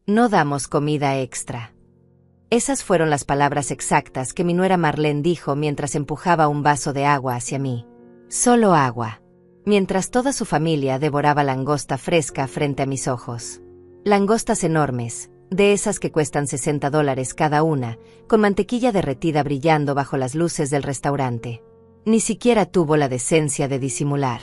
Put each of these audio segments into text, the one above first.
No damos comida extra. Esas fueron las palabras exactas que mi nuera Marlene dijo mientras empujaba un vaso de agua hacia mí. Solo agua. Mientras toda su familia devoraba langosta fresca frente a mis ojos. Langostas enormes, de esas que cuestan $60 cada una, con mantequilla derretida brillando bajo las luces del restaurante. Ni siquiera tuvo la decencia de disimular.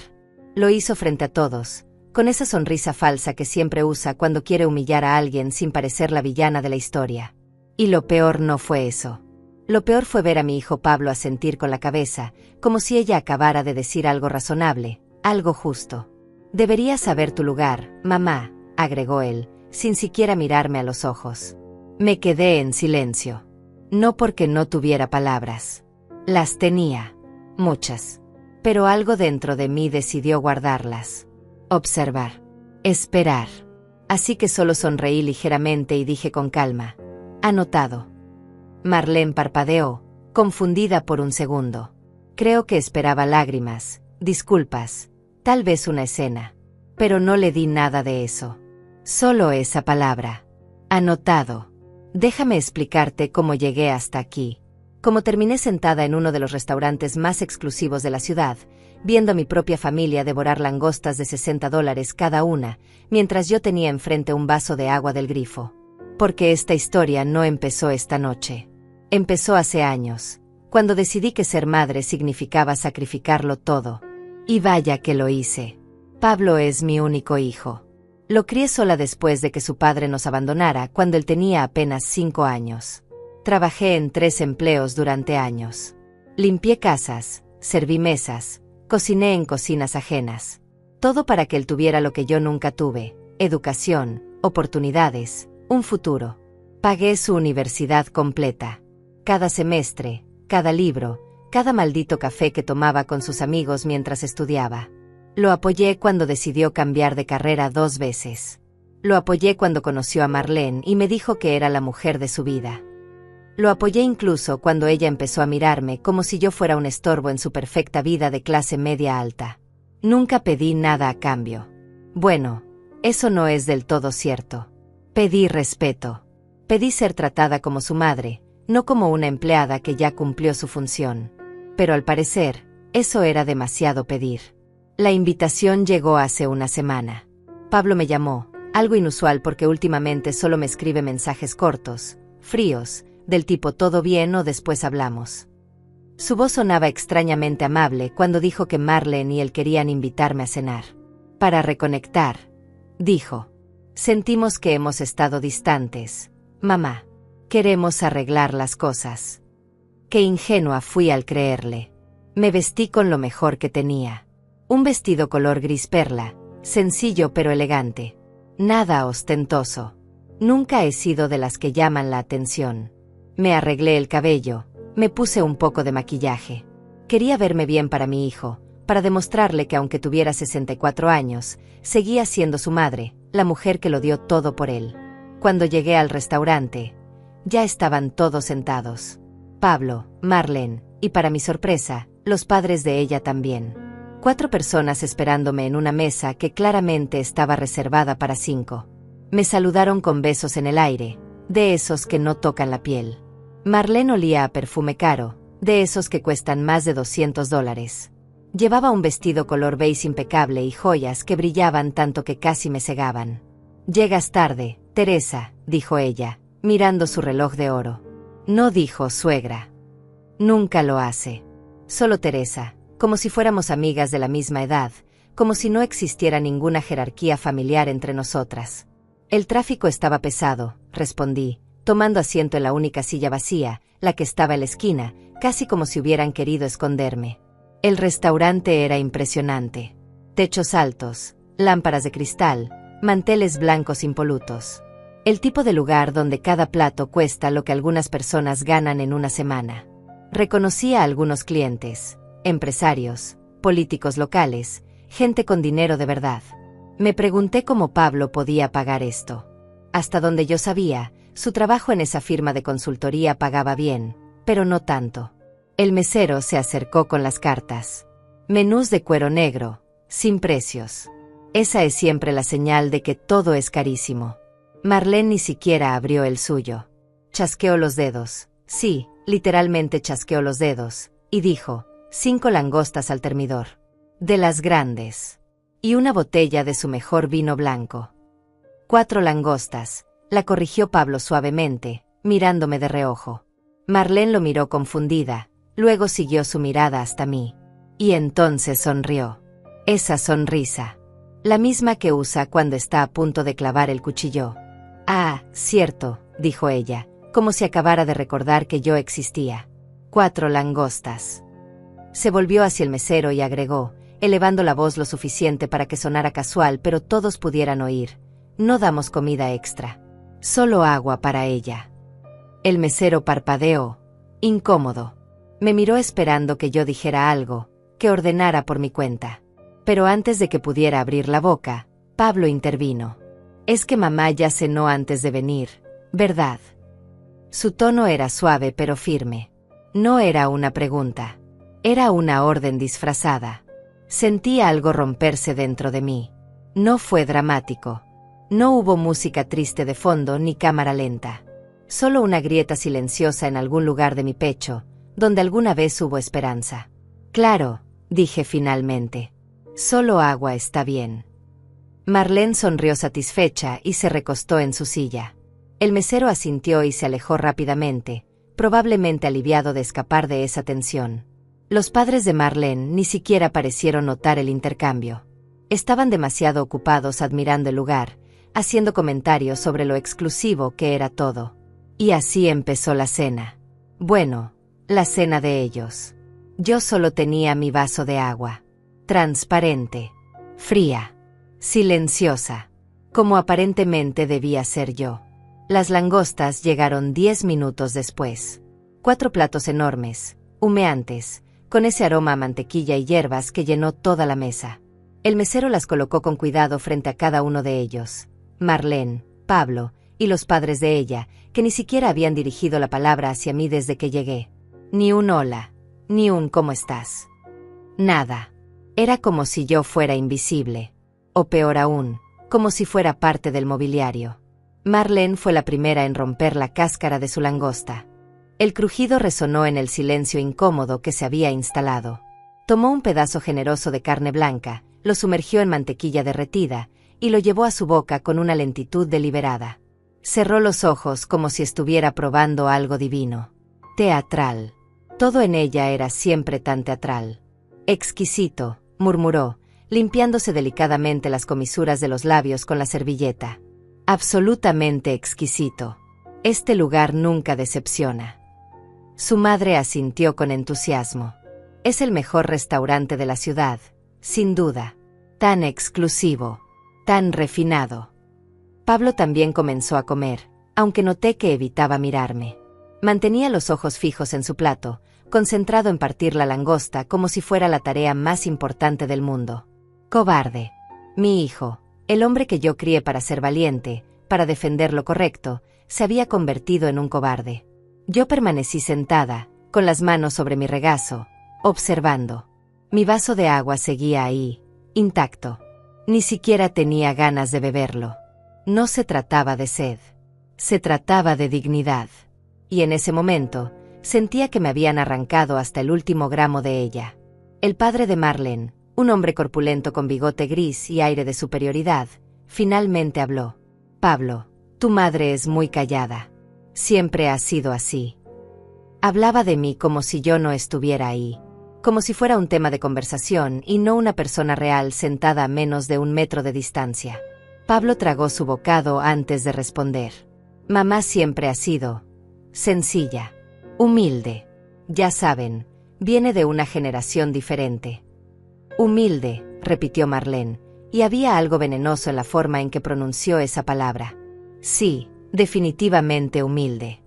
Lo hizo frente a todos, con esa sonrisa falsa que siempre usa cuando quiere humillar a alguien sin parecer la villana de la historia. Y lo peor no fue eso. Lo peor fue ver a mi hijo Pablo asentir con la cabeza, como si ella acabara de decir algo razonable, algo justo. «Deberías saber tu lugar, mamá», agregó él, sin siquiera mirarme a los ojos. Me quedé en silencio. No porque no tuviera palabras. Las tenía. Muchas. Pero algo dentro de mí decidió guardarlas. Observar. Esperar. Así que solo sonreí ligeramente y dije con calma: «Anotado». Marlene parpadeó, confundida por un segundo. Creo que esperaba lágrimas, disculpas, tal vez una escena. Pero no le di nada de eso. Solo esa palabra. Anotado. Déjame explicarte cómo llegué hasta aquí. Cómo terminé sentada en uno de los restaurantes más exclusivos de la ciudad, viendo a mi propia familia devorar langostas de $60 cada una, mientras yo tenía enfrente un vaso de agua del grifo. Porque esta historia no empezó esta noche. Empezó hace años, cuando decidí que ser madre significaba sacrificarlo todo. Y vaya que lo hice. Pablo es mi único hijo. Lo crié sola después de que su padre nos abandonara cuando él tenía apenas 5 años. Trabajé en 3 empleos durante años. Limpié casas, serví mesas, cociné en cocinas ajenas. Todo para que él tuviera lo que yo nunca tuve: educación, oportunidades, un futuro. Pagué su universidad completa. Cada semestre, cada libro, cada maldito café que tomaba con sus amigos mientras estudiaba. Lo apoyé cuando decidió cambiar de carrera 2 veces. Lo apoyé cuando conoció a Marlene y me dijo que era la mujer de su vida. Lo apoyé incluso cuando ella empezó a mirarme como si yo fuera un estorbo en su perfecta vida de clase media alta. Nunca pedí nada a cambio. Bueno, eso no es del todo cierto. Pedí respeto. Pedí ser tratada como su madre, no como una empleada que ya cumplió su función. Pero al parecer, eso era demasiado pedir. La invitación llegó hace una semana. Pablo me llamó, algo inusual porque últimamente solo me escribe mensajes cortos, fríos, del tipo «todo bien» o «después hablamos». Su voz sonaba extrañamente amable cuando dijo que Marlene y él querían invitarme a cenar. Para reconectar, dijo. Sentimos que hemos estado distantes, mamá. Queremos arreglar las cosas. Qué ingenua fui al creerle. Me vestí con lo mejor que tenía. Un vestido color gris perla, sencillo pero elegante. Nada ostentoso. Nunca he sido de las que llaman la atención. Me arreglé el cabello, me puse un poco de maquillaje. Quería verme bien para mi hijo, para demostrarle que aunque tuviera 64 años, seguía siendo su madre, la mujer que lo dio todo por él. Cuando llegué al restaurante, ya estaban todos sentados. Pablo, Marlene, y para mi sorpresa, los padres de ella también. 4 personas esperándome en una mesa que claramente estaba reservada para 5. Me saludaron con besos en el aire, de esos que no tocan la piel. Marlene olía a perfume caro, de esos que cuestan más de $200. Llevaba un vestido color beige impecable y joyas que brillaban tanto que casi me cegaban. «Llegas tarde, Teresa», dijo ella, mirando su reloj de oro. No dijo suegra. Nunca lo hace. Solo Teresa, como si fuéramos amigas de la misma edad, como si no existiera ninguna jerarquía familiar entre nosotras. El tráfico estaba pesado, respondí, tomando asiento en la única silla vacía, la que estaba en la esquina, casi como si hubieran querido esconderme. El restaurante era impresionante. Techos altos, lámparas de cristal, manteles blancos impolutos. El tipo de lugar donde cada plato cuesta lo que algunas personas ganan en una semana. Reconocí a algunos clientes, empresarios, políticos locales, gente con dinero de verdad. Me pregunté cómo Pablo podía pagar esto. Hasta donde yo sabía, su trabajo en esa firma de consultoría pagaba bien, pero no tanto. El mesero se acercó con las cartas. Menús de cuero negro, sin precios. Esa es siempre la señal de que todo es carísimo. Marlene ni siquiera abrió el suyo. Chasqueó los dedos. Sí, literalmente chasqueó los dedos. Y dijo, 5 langostas al termidor. De las grandes. Y una botella de su mejor vino blanco. 4 langostas, la corrigió Pablo suavemente, mirándome de reojo. Marlene lo miró confundida, luego siguió su mirada hasta mí. Y entonces sonrió. Esa sonrisa. La misma que usa cuando está a punto de clavar el cuchillo. Ah, cierto, dijo ella, como si acabara de recordar que yo existía. 4 langostas. Se volvió hacia el mesero y agregó, elevando la voz lo suficiente para que sonara casual pero todos pudieran oír. No damos comida extra. Solo agua para ella. El mesero parpadeó, incómodo. Me miró esperando que yo dijera algo, que ordenara por mi cuenta. Pero antes de que pudiera abrir la boca, Pablo intervino. Es que mamá ya cenó antes de venir, ¿verdad? Su tono era suave pero firme. No era una pregunta. Era una orden disfrazada. Sentí algo romperse dentro de mí. No fue dramático. No hubo música triste de fondo ni cámara lenta. Solo una grieta silenciosa en algún lugar de mi pecho, donde alguna vez hubo esperanza. Claro, dije finalmente. Solo agua está bien. Marlene sonrió satisfecha y se recostó en su silla. El mesero asintió y se alejó rápidamente, probablemente aliviado de escapar de esa tensión. Los padres de Marlene ni siquiera parecieron notar el intercambio. Estaban demasiado ocupados admirando el lugar, haciendo comentarios sobre lo exclusivo que era todo. Y así empezó la cena. Bueno, la cena de ellos. Yo solo tenía mi vaso de agua. Transparente. Fría. Silenciosa. Como aparentemente debía ser yo. Las langostas llegaron 10 minutos después. 4 platos enormes, humeantes, con ese aroma a mantequilla y hierbas que llenó toda la mesa. El mesero las colocó con cuidado frente a cada uno de ellos. Marlene, Pablo, y los padres de ella, que ni siquiera habían dirigido la palabra hacia mí desde que llegué. Ni un hola, ni un ¿cómo estás? Nada. Era como si yo fuera invisible. O peor aún, como si fuera parte del mobiliario. Marlene fue la primera en romper la cáscara de su langosta. El crujido resonó en el silencio incómodo que se había instalado. Tomó un pedazo generoso de carne blanca, lo sumergió en mantequilla derretida, y lo llevó a su boca con una lentitud deliberada. Cerró los ojos como si estuviera probando algo divino. Teatral. Todo en ella era siempre tan teatral. Exquisito, murmuró, limpiándose delicadamente las comisuras de los labios con la servilleta. Absolutamente exquisito. Este lugar nunca decepciona. Su madre asintió con entusiasmo. Es el mejor restaurante de la ciudad, sin duda. Tan exclusivo, tan refinado. Pablo también comenzó a comer, aunque noté que evitaba mirarme. Mantenía los ojos fijos en su plato, concentrado en partir la langosta como si fuera la tarea más importante del mundo. Cobarde. Mi hijo, el hombre que yo crié para ser valiente, para defender lo correcto, se había convertido en un cobarde. Yo permanecí sentada, con las manos sobre mi regazo, observando. Mi vaso de agua seguía ahí, intacto. Ni siquiera tenía ganas de beberlo. No se trataba de sed. Se trataba de dignidad. Y en ese momento, sentía que me habían arrancado hasta el último gramo de ella. El padre de Marlene, un hombre corpulento con bigote gris y aire de superioridad, finalmente habló. Pablo, tu madre es muy callada. Siempre ha sido así. Hablaba de mí como si yo no estuviera ahí. Como si fuera un tema de conversación y no una persona real sentada a menos de 1 metro de distancia. Pablo tragó su bocado antes de responder. Mamá siempre ha sido sencilla, humilde. Ya saben, viene de una generación diferente. Humilde, repitió Marlene, y había algo venenoso en la forma en que pronunció esa palabra. Sí, definitivamente humilde.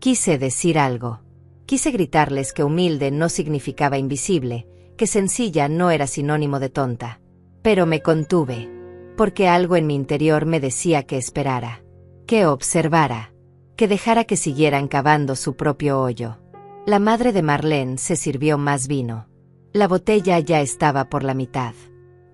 Quise decir algo. Quise gritarles que humilde no significaba invisible, que sencilla no era sinónimo de tonta. Pero me contuve, porque algo en mi interior me decía que esperara, que observara, que dejara que siguieran cavando su propio hoyo. La madre de Marlene se sirvió más vino. La botella ya estaba por la mitad.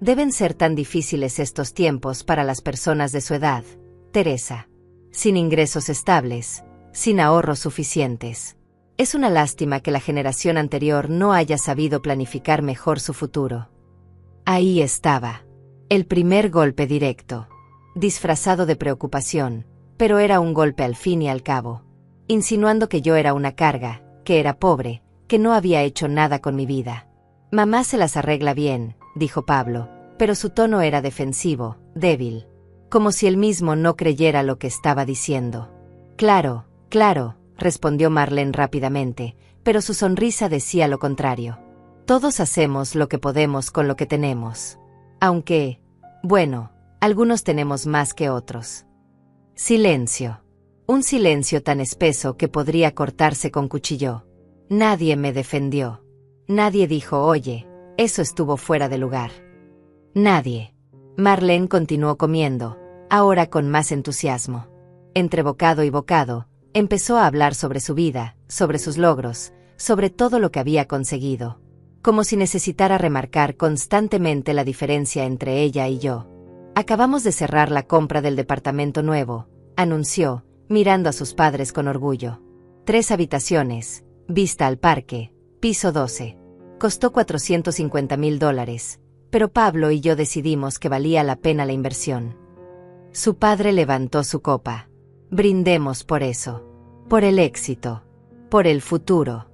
Deben ser tan difíciles estos tiempos para las personas de su edad, Teresa. Sin ingresos estables, sin ahorros suficientes. Es una lástima que la generación anterior no haya sabido planificar mejor su futuro. Ahí estaba. El primer golpe directo. Disfrazado de preocupación, pero era un golpe al fin y al cabo. Insinuando que yo era una carga, que era pobre, que no había hecho nada con mi vida. Mamá se las arregla bien, dijo Pablo, pero su tono era defensivo, débil. Como si él mismo no creyera lo que estaba diciendo. Claro, claro, respondió Marlene rápidamente, pero su sonrisa decía lo contrario. Todos hacemos lo que podemos con lo que tenemos. Aunque, bueno, algunos tenemos más que otros. Silencio. Un silencio tan espeso que podría cortarse con cuchillo. Nadie me defendió. Nadie dijo, oye, eso estuvo fuera de lugar. Nadie. Marlene continuó comiendo, ahora con más entusiasmo. Entre bocado y bocado, empezó a hablar sobre su vida, sobre sus logros, sobre todo lo que había conseguido. Como si necesitara remarcar constantemente la diferencia entre ella y yo. Acabamos de cerrar la compra del departamento nuevo, anunció, mirando a sus padres con orgullo. 3 habitaciones, vista al parque, piso 12. Costó $450,000, pero Pablo y yo decidimos que valía la pena la inversión. Su padre levantó su copa. Brindemos por eso. Por el éxito. Por el futuro.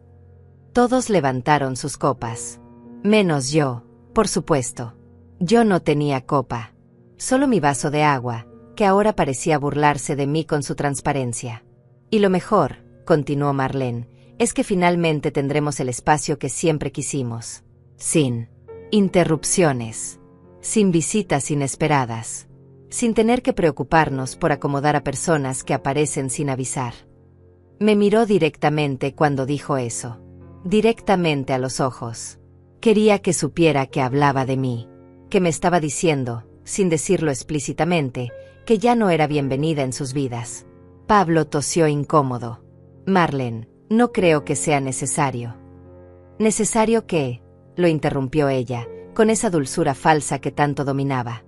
Todos levantaron sus copas. Menos yo, por supuesto. Yo no tenía copa. Solo mi vaso de agua, que ahora parecía burlarse de mí con su transparencia. Y lo mejor, continuó Marlene, es que finalmente tendremos el espacio que siempre quisimos. Sin interrupciones. Sin visitas inesperadas. Sin tener que preocuparnos por acomodar a personas que aparecen sin avisar. Me miró directamente cuando dijo eso. Directamente a los ojos. Quería que supiera que hablaba de mí. Que me estaba diciendo, sin decirlo explícitamente, que ya no era bienvenida en sus vidas. Pablo tosió incómodo. Marlene, no creo que sea necesario. ¿Necesario qué? Lo interrumpió ella, con esa dulzura falsa que tanto dominaba.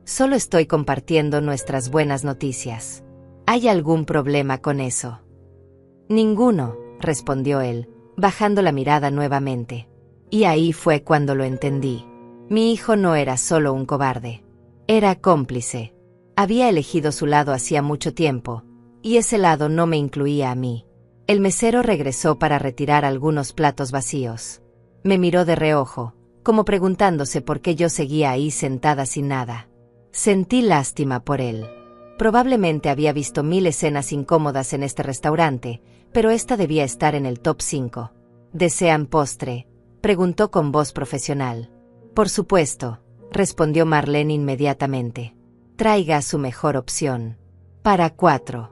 Solo estoy compartiendo nuestras buenas noticias. ¿Hay algún problema con eso? Ninguno, respondió él, bajando la mirada nuevamente. Y ahí fue cuando lo entendí. Mi hijo no era solo un cobarde. Era cómplice. Había elegido su lado hacía mucho tiempo, y ese lado no me incluía a mí. El mesero regresó para retirar algunos platos vacíos. Me miró de reojo, como preguntándose por qué yo seguía ahí sentada sin nada. Sentí lástima por él. Probablemente había visto 1000 escenas incómodas en este restaurante, pero esta debía estar en el top 5. ¿Desean postre?, preguntó con voz profesional. Por supuesto, respondió Marlene inmediatamente. Traiga su mejor opción. Para 4.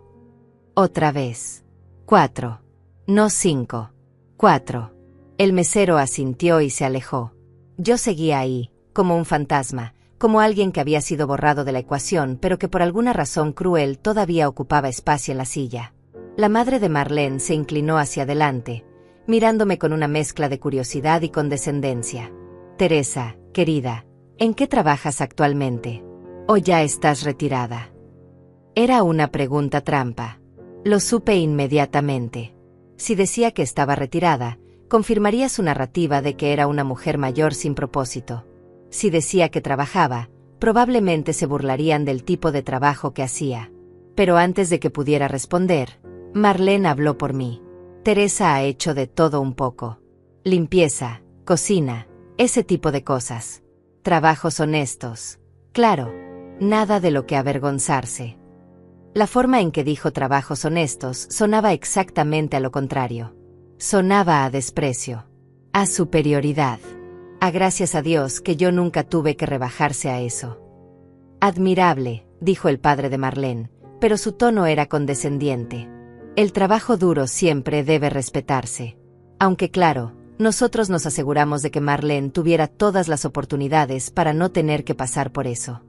Otra vez. 4. No 5. 4. El mesero asintió y se alejó. Yo seguía ahí, como un fantasma, como alguien que había sido borrado de la ecuación, pero que por alguna razón cruel todavía ocupaba espacio en la silla. La madre de Marlene se inclinó hacia adelante, mirándome con una mezcla de curiosidad y condescendencia. Teresa, querida, ¿en qué trabajas actualmente? ¿O ya estás retirada? Era una pregunta trampa. Lo supe inmediatamente. Si decía que estaba retirada, confirmaría su narrativa de que era una mujer mayor sin propósito. Si decía que trabajaba, probablemente se burlarían del tipo de trabajo que hacía. Pero antes de que pudiera responder, Marlene habló por mí. Teresa ha hecho de todo un poco. Limpieza, cocina, ese tipo de cosas. Trabajos honestos. Claro, nada de lo que avergonzarse. La forma en que dijo trabajos honestos sonaba exactamente a lo contrario. Sonaba a desprecio. A superioridad. A gracias a Dios que yo nunca tuve que rebajarse a eso. Admirable, dijo el padre de Marlene, pero su tono era condescendiente. El trabajo duro siempre debe respetarse. Aunque claro, nosotros nos aseguramos de que Marlene tuviera todas las oportunidades para no tener que pasar por eso.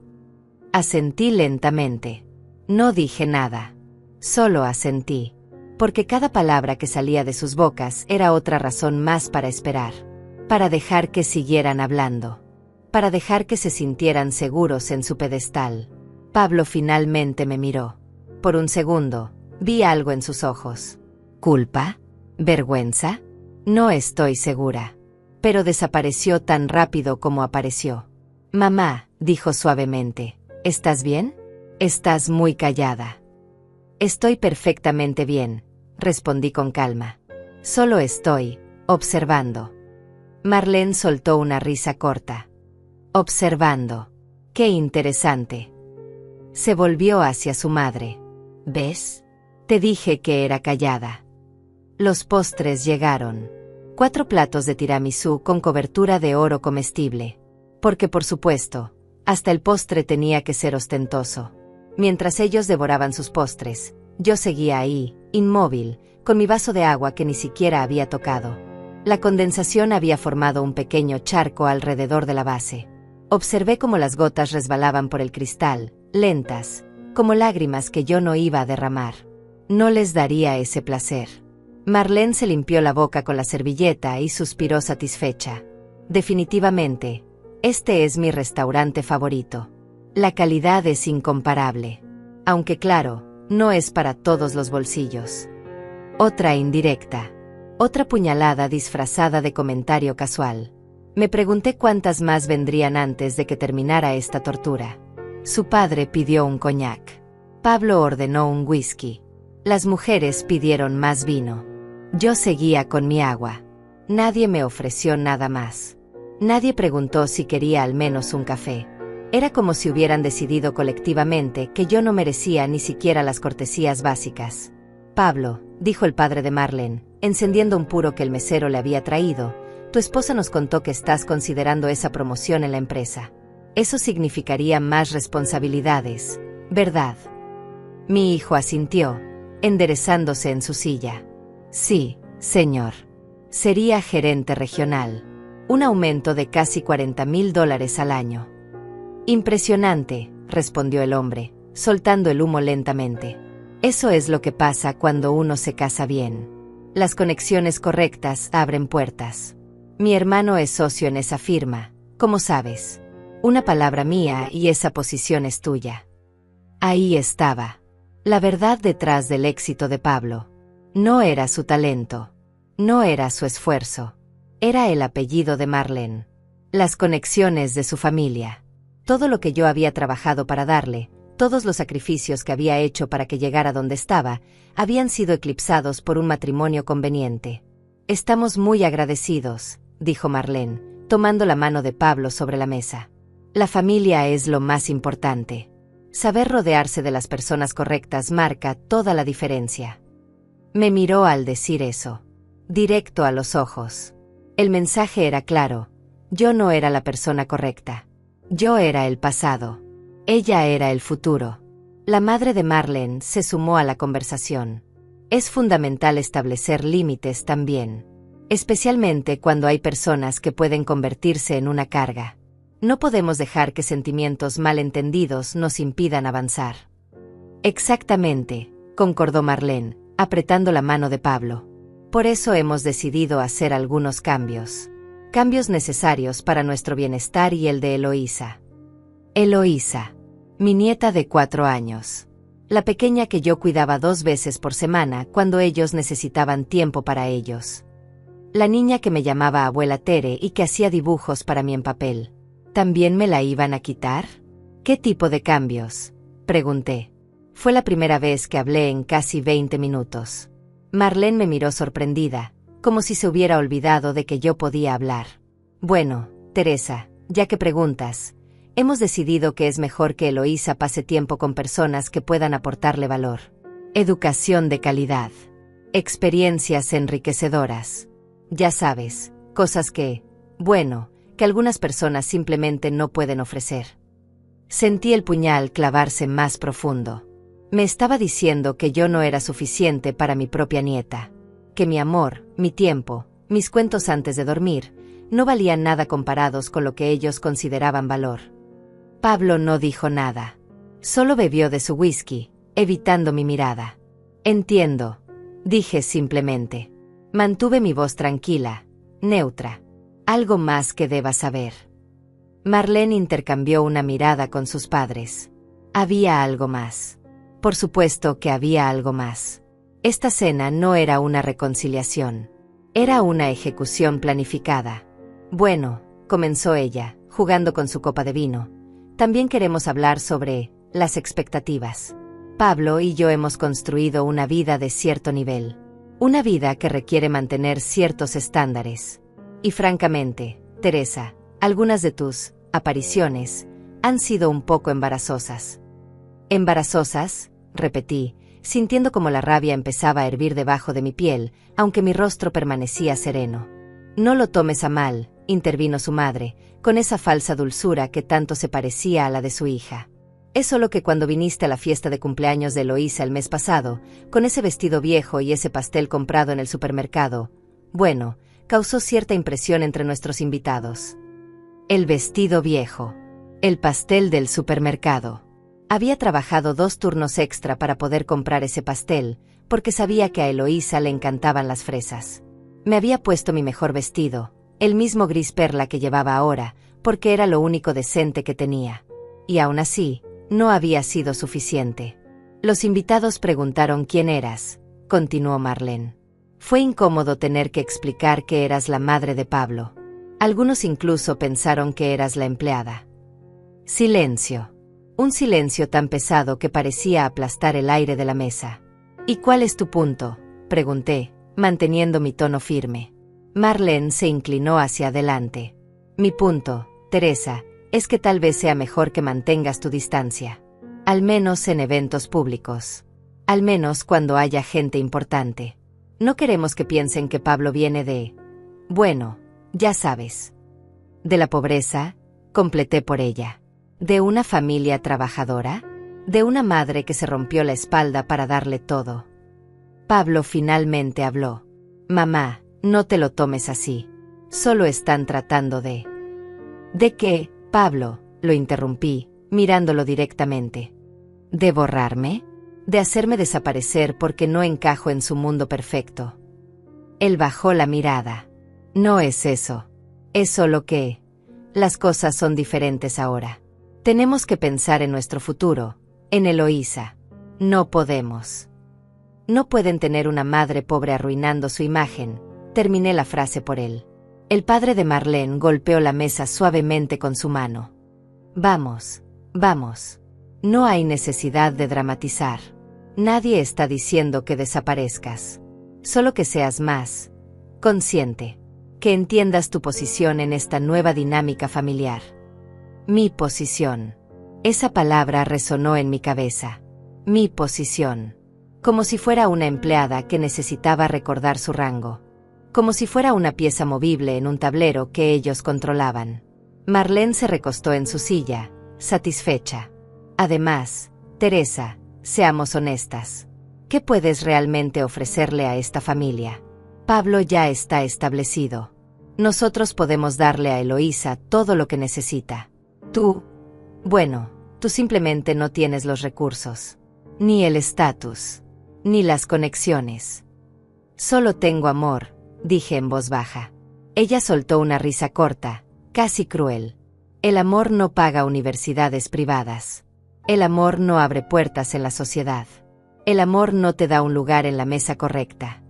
Asentí lentamente. No dije nada. Solo asentí. Porque cada palabra que salía de sus bocas era otra razón más para esperar. Para dejar que siguieran hablando. Para dejar que se sintieran seguros en su pedestal. Pablo finalmente me miró. Por un segundo, vi algo en sus ojos. ¿Culpa? ¿Vergüenza? No estoy segura. Pero desapareció tan rápido como apareció. Mamá, dijo suavemente, ¿estás bien? Estás muy callada. Estoy perfectamente bien, respondí con calma. Solo estoy observando. Marlene soltó una risa corta. Observando. Qué interesante. Se volvió hacia su madre. ¿Ves? Te dije que era callada. Los postres llegaron. 4 platos de tiramisú con cobertura de oro comestible. Porque por supuesto, hasta el postre tenía que ser ostentoso. Mientras ellos devoraban sus postres, yo seguía ahí, inmóvil, con mi vaso de agua que ni siquiera había tocado. La condensación había formado un pequeño charco alrededor de la base. Observé cómo las gotas resbalaban por el cristal, lentas, como lágrimas que yo no iba a derramar. No les daría ese placer. Marlene se limpió la boca con la servilleta y suspiró satisfecha. Definitivamente, este es mi restaurante favorito. La calidad es incomparable. Aunque claro, no es para todos los bolsillos. Otra indirecta. Otra puñalada disfrazada de comentario casual. Me pregunté cuántas más vendrían antes de que terminara esta tortura. Su padre pidió un coñac. Pablo ordenó un whisky. Las mujeres pidieron más vino. Yo seguía con mi agua. Nadie me ofreció nada más. Nadie preguntó si quería al menos un café. Era como si hubieran decidido colectivamente que yo no merecía ni siquiera las cortesías básicas. Pablo, dijo el padre de Marlene, encendiendo un puro que el mesero le había traído, tu esposa nos contó que estás considerando esa promoción en la empresa. Eso significaría más responsabilidades, ¿verdad? Mi hijo asintió, enderezándose en su silla. Sí, señor. Sería gerente regional. Un aumento de casi $40,000 al año. Impresionante, respondió el hombre, soltando el humo lentamente. Eso es lo que pasa cuando uno se casa bien. Las conexiones correctas abren puertas. Mi hermano es socio en esa firma, como sabes. Una palabra mía y esa posición es tuya. Ahí estaba. La verdad detrás del éxito de Pablo. No era su talento. No era su esfuerzo. Era el apellido de Marlene. Las conexiones de su familia. Todo lo que yo había trabajado para darle, todos los sacrificios que había hecho para que llegara donde estaba, habían sido eclipsados por un matrimonio conveniente. Estamos muy agradecidos, dijo Marlene, tomando la mano de Pablo sobre la mesa. La familia es lo más importante. Saber rodearse de las personas correctas marca toda la diferencia. Me miró al decir eso. Directo a los ojos. El mensaje era claro. Yo no era la persona correcta. Yo era el pasado. Ella era el futuro. La madre de Marlene se sumó a la conversación. Es fundamental establecer límites también. Especialmente cuando hay personas que pueden convertirse en una carga. No podemos dejar que sentimientos malentendidos nos impidan avanzar. Exactamente, concordó Marlene, apretando la mano de Pablo. Por eso hemos decidido hacer algunos cambios. Cambios necesarios para nuestro bienestar y el de Eloísa. Eloísa, mi nieta de 4 años. La pequeña que yo cuidaba 2 veces por semana cuando ellos necesitaban tiempo para ellos. La niña que me llamaba abuela Tere y que hacía dibujos para mí en papel. ¿También me la iban a quitar? ¿Qué tipo de cambios? Pregunté. Fue la primera vez que hablé en casi 20 minutos. Marlene me miró sorprendida, como si se hubiera olvidado de que yo podía hablar. Bueno, Teresa, ya que preguntas, hemos decidido que es mejor que Eloísa pase tiempo con personas que puedan aportarle valor. Educación de calidad. Experiencias enriquecedoras. Ya sabes, cosas que, bueno, que algunas personas simplemente no pueden ofrecer. Sentí el puñal clavarse más profundo. Me estaba diciendo que yo no era suficiente para mi propia nieta. Que mi amor, mi tiempo, mis cuentos antes de dormir, no valían nada comparados con lo que ellos consideraban valor. Pablo no dijo nada. Solo bebió de su whisky, evitando mi mirada. Entiendo, dije simplemente. Mantuve mi voz tranquila, neutra. Algo más que deba saber. Marlene intercambió una mirada con sus padres. Había algo más. Por supuesto que había algo más. Esta cena no era una reconciliación. Era una ejecución planificada. Bueno, comenzó ella, jugando con su copa de vino. También queremos hablar sobre las expectativas. Pablo y yo hemos construido una vida de cierto nivel. Una vida que requiere mantener ciertos estándares. Y francamente, Teresa, algunas de tus apariciones han sido un poco embarazosas. ¿Embarazosas?, repetí, sintiendo como la rabia empezaba a hervir debajo de mi piel, aunque mi rostro permanecía sereno. No lo tomes a mal, intervino su madre, con esa falsa dulzura que tanto se parecía a la de su hija. Es solo que cuando viniste a la fiesta de cumpleaños de Eloísa el mes pasado, con ese vestido viejo y ese pastel comprado en el supermercado, bueno, causó cierta impresión entre nuestros invitados. El vestido viejo. El pastel del supermercado. Había trabajado 2 turnos extra para poder comprar ese pastel, porque sabía que a Eloísa le encantaban las fresas. Me había puesto mi mejor vestido, el mismo gris perla que llevaba ahora, porque era lo único decente que tenía. Y aún así, no había sido suficiente. Los invitados preguntaron quién eras, continuó Marlene. Fue incómodo tener que explicar que eras la madre de Pablo. Algunos incluso pensaron que eras la empleada. Silencio. Un silencio tan pesado que parecía aplastar el aire de la mesa. ¿Y cuál es tu punto?, pregunté, manteniendo mi tono firme. Marlene se inclinó hacia adelante. Mi punto, Teresa, es que tal vez sea mejor que mantengas tu distancia. Al menos en eventos públicos. Al menos cuando haya gente importante. No queremos que piensen que Pablo viene de... Bueno, ya sabes. De la pobreza, completé por ella. ¿De una familia trabajadora? ¿De una madre que se rompió la espalda para darle todo? Pablo finalmente habló. Mamá, no te lo tomes así. Solo están tratando de... ¿De qué, Pablo?, lo interrumpí, mirándolo directamente. ¿De borrarme? ¿De hacerme desaparecer porque no encajo en su mundo perfecto? Él bajó la mirada. No es eso. Es solo que... las cosas son diferentes ahora. Tenemos que pensar en nuestro futuro, en Eloísa. No podemos. No pueden tener una madre pobre arruinando su imagen, terminé la frase por él. El padre de Marlene golpeó la mesa suavemente con su mano. Vamos, vamos. No hay necesidad de dramatizar. Nadie está diciendo que desaparezcas. Solo que seas más consciente. Que entiendas tu posición en esta nueva dinámica familiar. Mi posición. Esa palabra resonó en mi cabeza. Mi posición. Como si fuera una empleada que necesitaba recordar su rango. Como si fuera una pieza movible en un tablero que ellos controlaban. Marlene se recostó en su silla, satisfecha. Además, Teresa, seamos honestas. ¿Qué puedes realmente ofrecerle a esta familia? Pablo ya está establecido. Nosotros podemos darle a Eloísa todo lo que necesita. Tú, bueno, tú simplemente no tienes los recursos, ni el estatus, ni las conexiones. Solo tengo amor, dije en voz baja. Ella soltó una risa corta, casi cruel. El amor no paga universidades privadas. El amor no abre puertas en la sociedad. El amor no te da un lugar en la mesa correcta.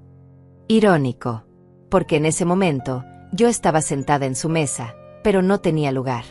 Irónico, porque en ese momento yo estaba sentada en su mesa, pero no tenía lugar.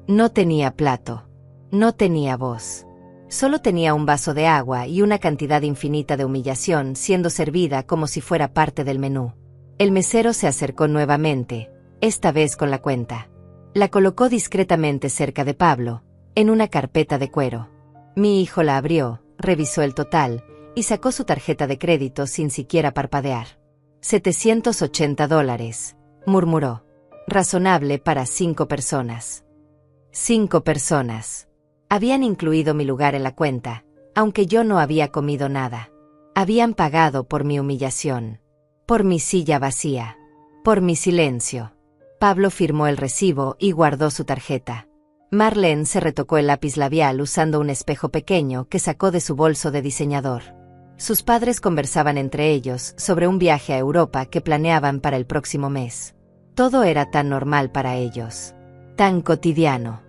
No tenía plato. No tenía voz. Solo tenía un vaso de agua y una cantidad infinita de humillación siendo servida como si fuera parte del menú. El mesero se acercó nuevamente, esta vez con la cuenta. La colocó discretamente cerca de Pablo, en una carpeta de cuero. Mi hijo la abrió, revisó el total, y sacó su tarjeta de crédito sin siquiera parpadear. $780, murmuró. Razonable para 5 personas. 5 personas. Habían incluido mi lugar en la cuenta, aunque yo no había comido nada. Habían pagado por mi humillación. Por mi silla vacía. Por mi silencio. Pablo firmó el recibo y guardó su tarjeta. Marlene se retocó el lápiz labial usando un espejo pequeño que sacó de su bolso de diseñador. Sus padres conversaban entre ellos sobre un viaje a Europa que planeaban para el próximo mes. Todo era tan normal para ellos. Tan cotidiano.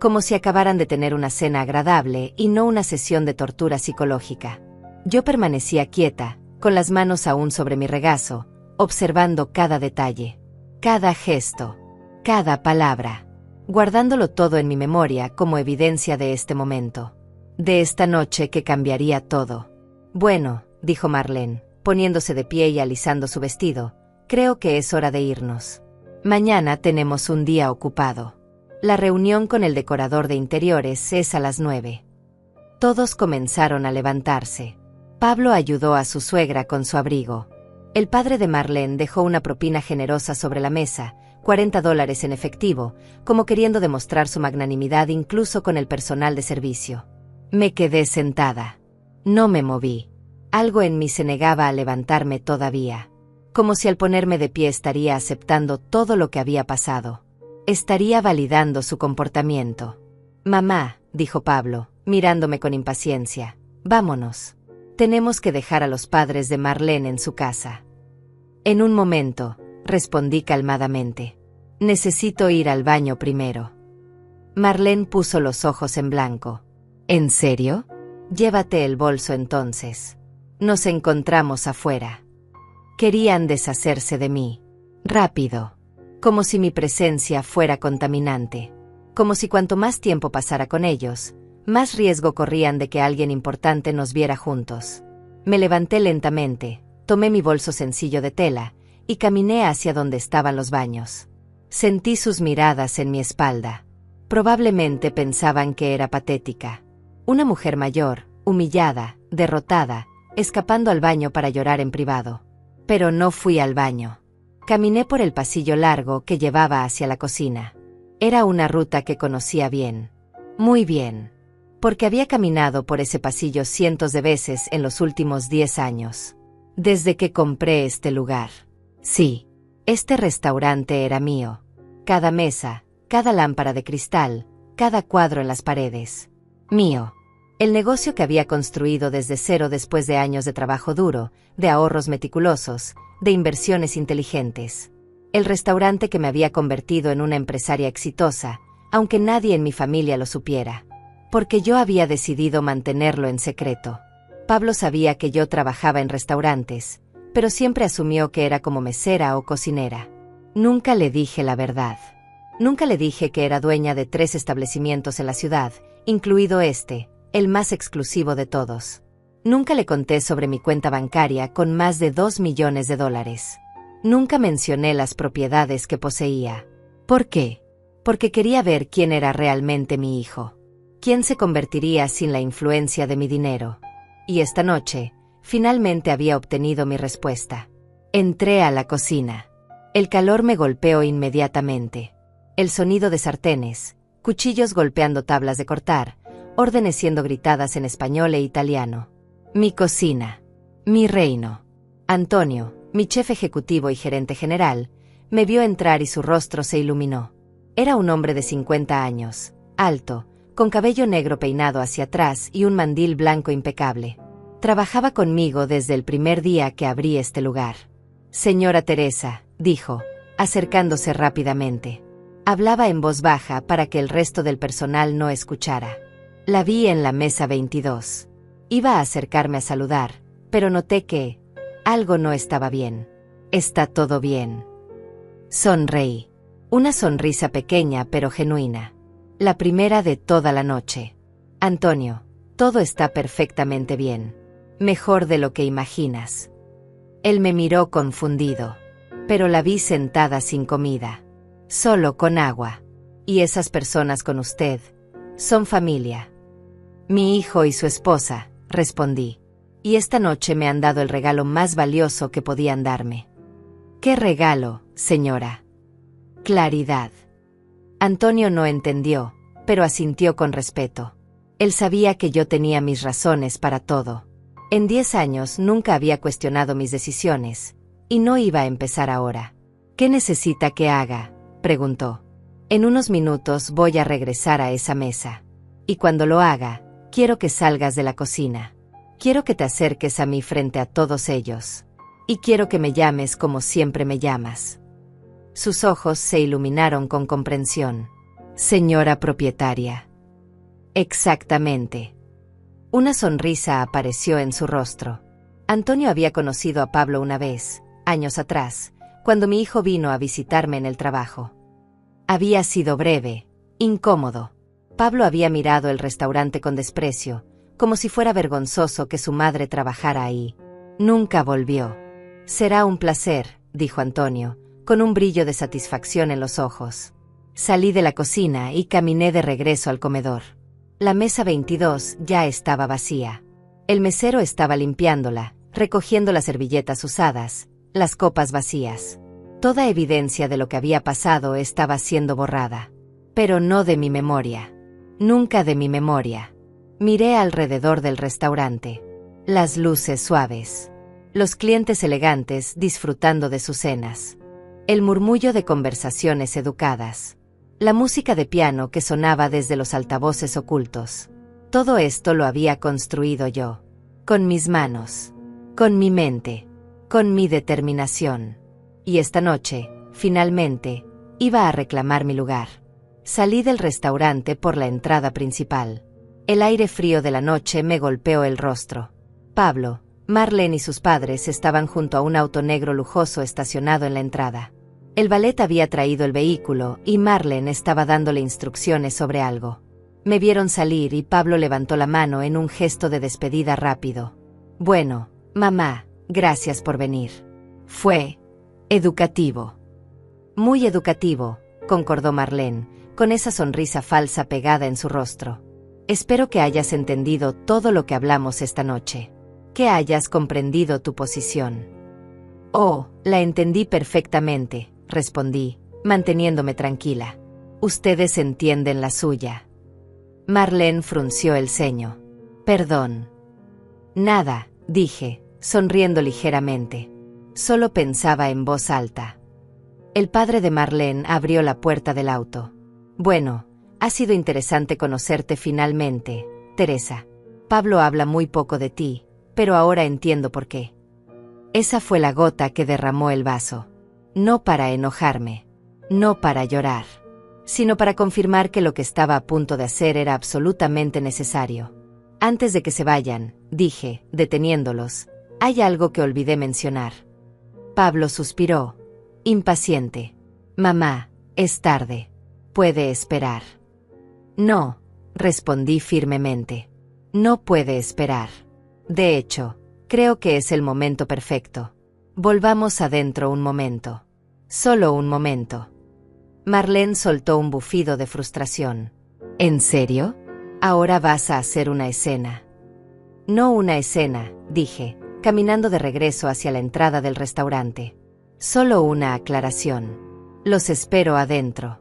como si acabaran de tener una cena agradable y no una sesión de tortura psicológica. Yo permanecía quieta, con las manos aún sobre mi regazo, observando cada detalle, cada gesto, cada palabra, guardándolo todo en mi memoria como evidencia de este momento, de esta noche que cambiaría todo. Bueno, dijo Marlene, poniéndose de pie y alisando su vestido, creo que es hora de irnos. Mañana tenemos un día ocupado. La reunión con el decorador de interiores es a las 9. Todos comenzaron a levantarse. Pablo ayudó a su suegra con su abrigo. El padre de Marlene dejó una propina generosa sobre la mesa, $40 en efectivo, como queriendo demostrar su magnanimidad incluso con el personal de servicio. Me quedé sentada. No me moví. Algo en mí se negaba a levantarme todavía. Como si al ponerme de pie estaría aceptando todo lo que había pasado. Estaría validando su comportamiento. Mamá, dijo Pablo, mirándome con impaciencia, vámonos. Tenemos que dejar a los padres de Marlene en su casa. En un momento, respondí calmadamente. Necesito ir al baño primero. Marlene puso los ojos en blanco. ¿En serio? Llévate el bolso entonces. Nos encontramos afuera. Querían deshacerse de mí. Rápido. Como si mi presencia fuera contaminante. Como si cuanto más tiempo pasara con ellos, más riesgo corrían de que alguien importante nos viera juntos. Me levanté lentamente, tomé mi bolso sencillo de tela, y caminé hacia donde estaban los baños. Sentí sus miradas en mi espalda. Probablemente pensaban que era patética. Una mujer mayor, humillada, derrotada, escapando al baño para llorar en privado. Pero no fui al baño. Caminé por el pasillo largo que llevaba hacia la cocina. Era una ruta que conocía bien. Muy bien. Porque había caminado por ese pasillo cientos de veces en los últimos 10 años. Desde que compré este lugar. Sí, este restaurante era mío. Cada mesa, cada lámpara de cristal, cada cuadro en las paredes. Mío. El negocio que había construido desde cero después de años de trabajo duro, de ahorros meticulosos, de inversiones inteligentes. El restaurante que me había convertido en una empresaria exitosa, aunque nadie en mi familia lo supiera. Porque yo había decidido mantenerlo en secreto. Pablo sabía que yo trabajaba en restaurantes, pero siempre asumió que era como mesera o cocinera. Nunca le dije la verdad. Nunca le dije que era dueña de 3 establecimientos en la ciudad, incluido este, el más exclusivo de todos. Nunca le conté sobre mi cuenta bancaria con más de $2 millones. Nunca mencioné las propiedades que poseía. ¿Por qué? Porque quería ver quién era realmente mi hijo. ¿Quién se convertiría sin la influencia de mi dinero? Y esta noche, finalmente había obtenido mi respuesta. Entré a la cocina. El calor me golpeó inmediatamente. El sonido de sartenes, cuchillos golpeando tablas de cortar, órdenes siendo gritadas en español e italiano. Mi cocina. Mi reino. Antonio, mi chef ejecutivo y gerente general, me vio entrar y su rostro se iluminó. Era un hombre de 50 años, alto, con cabello negro peinado hacia atrás y un mandil blanco impecable. Trabajaba conmigo desde el primer día que abrí este lugar. Señora Teresa, dijo, acercándose rápidamente. Hablaba en voz baja para que el resto del personal no escuchara. La vi en la mesa 22. Iba a acercarme a saludar, pero noté que algo no estaba bien. Está todo bien. Sonreí. Una sonrisa pequeña pero genuina. La primera de toda la noche. Antonio, todo está perfectamente bien. Mejor de lo que imaginas. Él me miró confundido. Pero la vi sentada sin comida. Solo con agua. Y esas personas con usted son familia. Mi hijo y su esposa, respondí. Y esta noche me han dado el regalo más valioso que podían darme. ¿Qué regalo, señora? Claridad. Antonio no entendió, pero asintió con respeto. Él sabía que yo tenía mis razones para todo. En 10 años nunca había cuestionado mis decisiones, y no iba a empezar ahora. ¿Qué necesita que haga?, preguntó. En unos minutos voy a regresar a esa mesa. Y cuando lo haga, quiero que salgas de la cocina. Quiero que te acerques a mí frente a todos ellos. Y quiero que me llames como siempre me llamas. Sus ojos se iluminaron con comprensión. Señora propietaria. Exactamente. Una sonrisa apareció en su rostro. Antonio había conocido a Pablo una vez, años atrás, cuando mi hijo vino a visitarme en el trabajo. Había sido breve, incómodo. Pablo había mirado el restaurante con desprecio, como si fuera vergonzoso que su madre trabajara ahí. Nunca volvió. Será un placer, dijo Antonio, con un brillo de satisfacción en los ojos. Salí de la cocina y caminé de regreso al comedor. La mesa 22 ya estaba vacía. El mesero estaba limpiándola, recogiendo las servilletas usadas, las copas vacías. Toda evidencia de lo que había pasado estaba siendo borrada. Pero no de mi memoria. Nunca de mi memoria. Miré alrededor del restaurante. Las luces suaves. Los clientes elegantes disfrutando de sus cenas. El murmullo de conversaciones educadas. La música de piano que sonaba desde los altavoces ocultos. Todo esto lo había construido yo. Con mis manos. Con mi mente. Con mi determinación. Y esta noche, finalmente, iba a reclamar mi lugar. Salí del restaurante por la entrada principal. El aire frío de la noche me golpeó el rostro. Pablo, Marlene y sus padres estaban junto a un auto negro lujoso estacionado en la entrada. El valet había traído el vehículo y Marlene estaba dándole instrucciones sobre algo. Me vieron salir y Pablo levantó la mano en un gesto de despedida rápido. Bueno, mamá, gracias por venir. Fue educativo. Muy educativo, concordó Marlene, con esa sonrisa falsa pegada en su rostro. Espero que hayas entendido todo lo que hablamos esta noche. Que hayas comprendido tu posición. Oh, la entendí perfectamente, respondí, manteniéndome tranquila. Ustedes entienden la suya. Marlene frunció el ceño. Perdón. Nada, dije, sonriendo ligeramente. Solo pensaba en voz alta. El padre de Marlene abrió la puerta del auto. Bueno, ha sido interesante conocerte finalmente, Teresa. Pablo habla muy poco de ti, pero ahora entiendo por qué. Esa fue la gota que derramó el vaso. No para enojarme, no para llorar, sino para confirmar que lo que estaba a punto de hacer era absolutamente necesario. Antes de que se vayan, dije, deteniéndolos, hay algo que olvidé mencionar. Pablo suspiró, impaciente. Mamá, es tarde. Puede esperar. No, respondí firmemente. No puede esperar. De hecho, creo que es el momento perfecto. Volvamos adentro un momento. Solo un momento. Marlene soltó un bufido de frustración. ¿En serio? Ahora vas a hacer una escena. No una escena, dije, caminando de regreso hacia la entrada del restaurante. Solo una aclaración. Los espero adentro.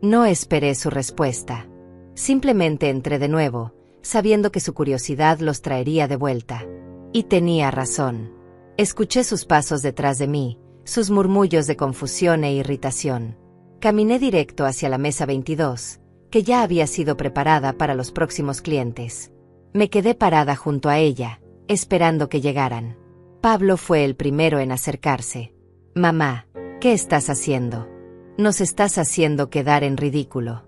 No esperé su respuesta. Simplemente entré de nuevo, sabiendo que su curiosidad los traería de vuelta. Y tenía razón. Escuché sus pasos detrás de mí, sus murmullos de confusión e irritación. Caminé directo hacia la mesa 22, que ya había sido preparada para los próximos clientes. Me quedé parada junto a ella, esperando que llegaran. Pablo fue el primero en acercarse. Mamá, ¿qué estás haciendo? Nos estás haciendo quedar en ridículo.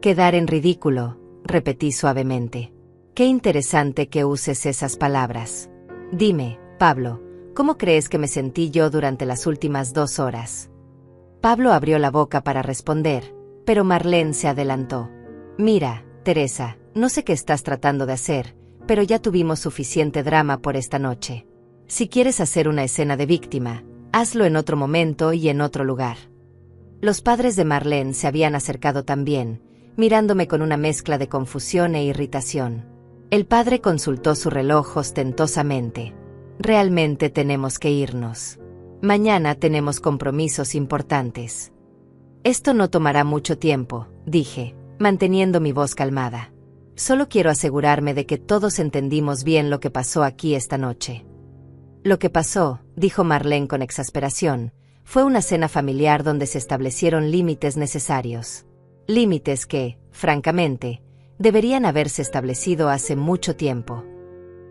Quedar en ridículo, repetí suavemente. Qué interesante que uses esas palabras. Dime, Pablo, ¿cómo crees que me sentí yo durante las últimas 2 horas? Pablo abrió la boca para responder, pero Marlene se adelantó. Mira, Teresa, no sé qué estás tratando de hacer, pero ya tuvimos suficiente drama por esta noche. Si quieres hacer una escena de víctima, hazlo en otro momento y en otro lugar. Los padres de Marlene se habían acercado también, mirándome con una mezcla de confusión e irritación. El padre consultó su reloj ostentosamente. Realmente tenemos que irnos. Mañana tenemos compromisos importantes. Esto no tomará mucho tiempo, dije, manteniendo mi voz calmada. Solo quiero asegurarme de que todos entendimos bien lo que pasó aquí esta noche. Lo que pasó, dijo Marlene con exasperación, fue una cena familiar donde se establecieron límites necesarios. Límites que, francamente, deberían haberse establecido hace mucho tiempo.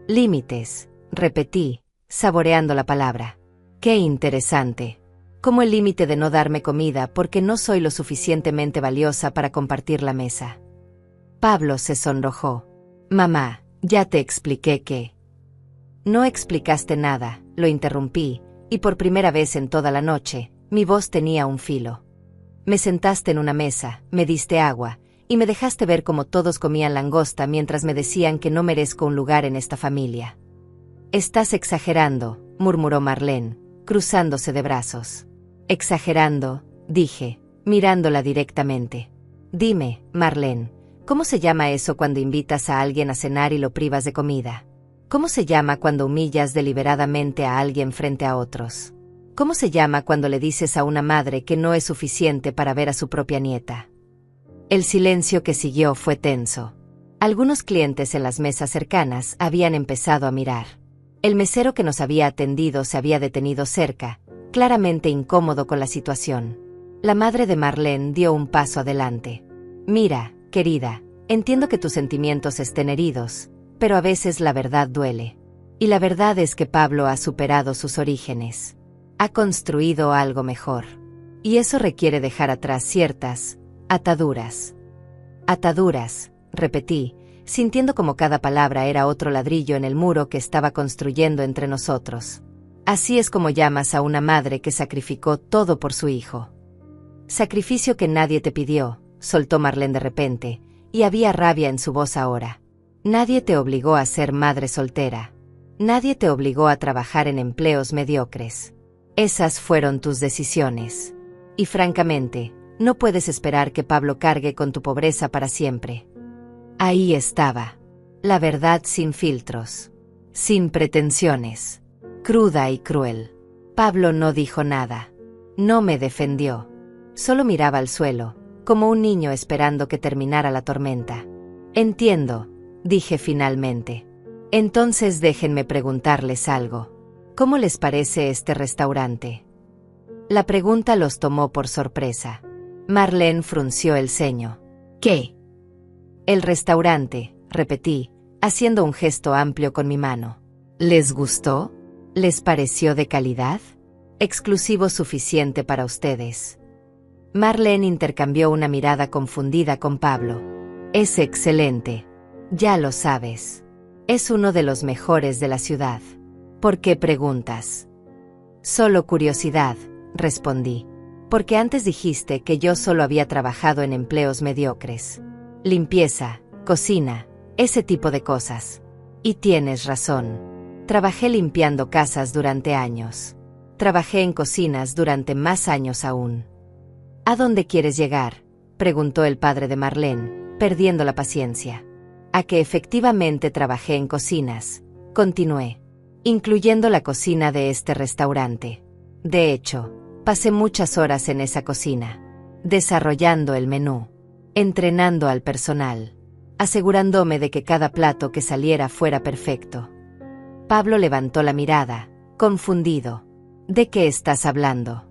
Límites, repetí, saboreando la palabra. Qué interesante. como el límite de no darme comida porque no soy lo suficientemente valiosa para compartir la mesa. Pablo se sonrojó. Mamá, ya te expliqué que... No explicaste nada, lo interrumpí, y por primera vez en toda la noche, mi voz tenía un filo. Me sentaste en una mesa, me diste agua, y me dejaste ver cómo todos comían langosta mientras me decían que no merezco un lugar en esta familia. Estás exagerando, murmuró Marlene, cruzándose de brazos. Exagerando, dije, mirándola directamente. Dime, Marlene, ¿cómo se llama eso cuando invitas a alguien a cenar y lo privas de comida? ¿Cómo se llama cuando humillas deliberadamente a alguien frente a otros? ¿Cómo se llama cuando le dices a una madre que no es suficiente para ver a su propia nieta? El silencio que siguió fue tenso. Algunos clientes en las mesas cercanas habían empezado a mirar. El mesero que nos había atendido se había detenido cerca, claramente incómodo con la situación. La madre de Marlene dio un paso adelante. Mira, querida, entiendo que tus sentimientos estén heridos, pero a veces la verdad duele. Y la verdad es que Pablo ha superado sus orígenes. Ha construido algo mejor. Y eso requiere dejar atrás ciertas ataduras. Ataduras, repetí, sintiendo como cada palabra era otro ladrillo en el muro que estaba construyendo entre nosotros. Así es como llamas a una madre que sacrificó todo por su hijo. Sacrificio que nadie te pidió, soltó Marlene de repente, y había rabia en su voz ahora. Nadie te obligó a ser madre soltera. Nadie te obligó a trabajar en empleos mediocres. Esas fueron tus decisiones. Y francamente, no puedes esperar que Pablo cargue con tu pobreza para siempre. Ahí estaba. La verdad sin filtros. Sin pretensiones. Cruda y cruel. Pablo no dijo nada. No me defendió. Solo miraba al suelo, como un niño esperando que terminara la tormenta. Entiendo, dije finalmente. Entonces déjenme preguntarles algo. ¿Cómo les parece este restaurante? La pregunta los tomó por sorpresa. Marlene frunció el ceño. ¿Qué? El restaurante, repetí, haciendo un gesto amplio con mi mano. ¿Les gustó? ¿Les pareció de calidad? Exclusivo suficiente para ustedes. Marlene intercambió una mirada confundida con Pablo. Es excelente. Ya lo sabes. Es uno de los mejores de la ciudad. ¿Por qué preguntas? Solo curiosidad, respondí. Porque antes dijiste que yo solo había trabajado en empleos mediocres. Limpieza, cocina, ese tipo de cosas. Y tienes razón. Trabajé limpiando casas durante años. Trabajé en cocinas durante más años aún. ¿A dónde quieres llegar?, preguntó el padre de Marlene, perdiendo la paciencia. A que efectivamente trabajé en cocinas, continué, incluyendo la cocina de este restaurante. De hecho, pasé muchas horas en esa cocina, desarrollando el menú, entrenando al personal, asegurándome de que cada plato que saliera fuera perfecto. Pablo levantó la mirada, confundido. ¿De qué estás hablando?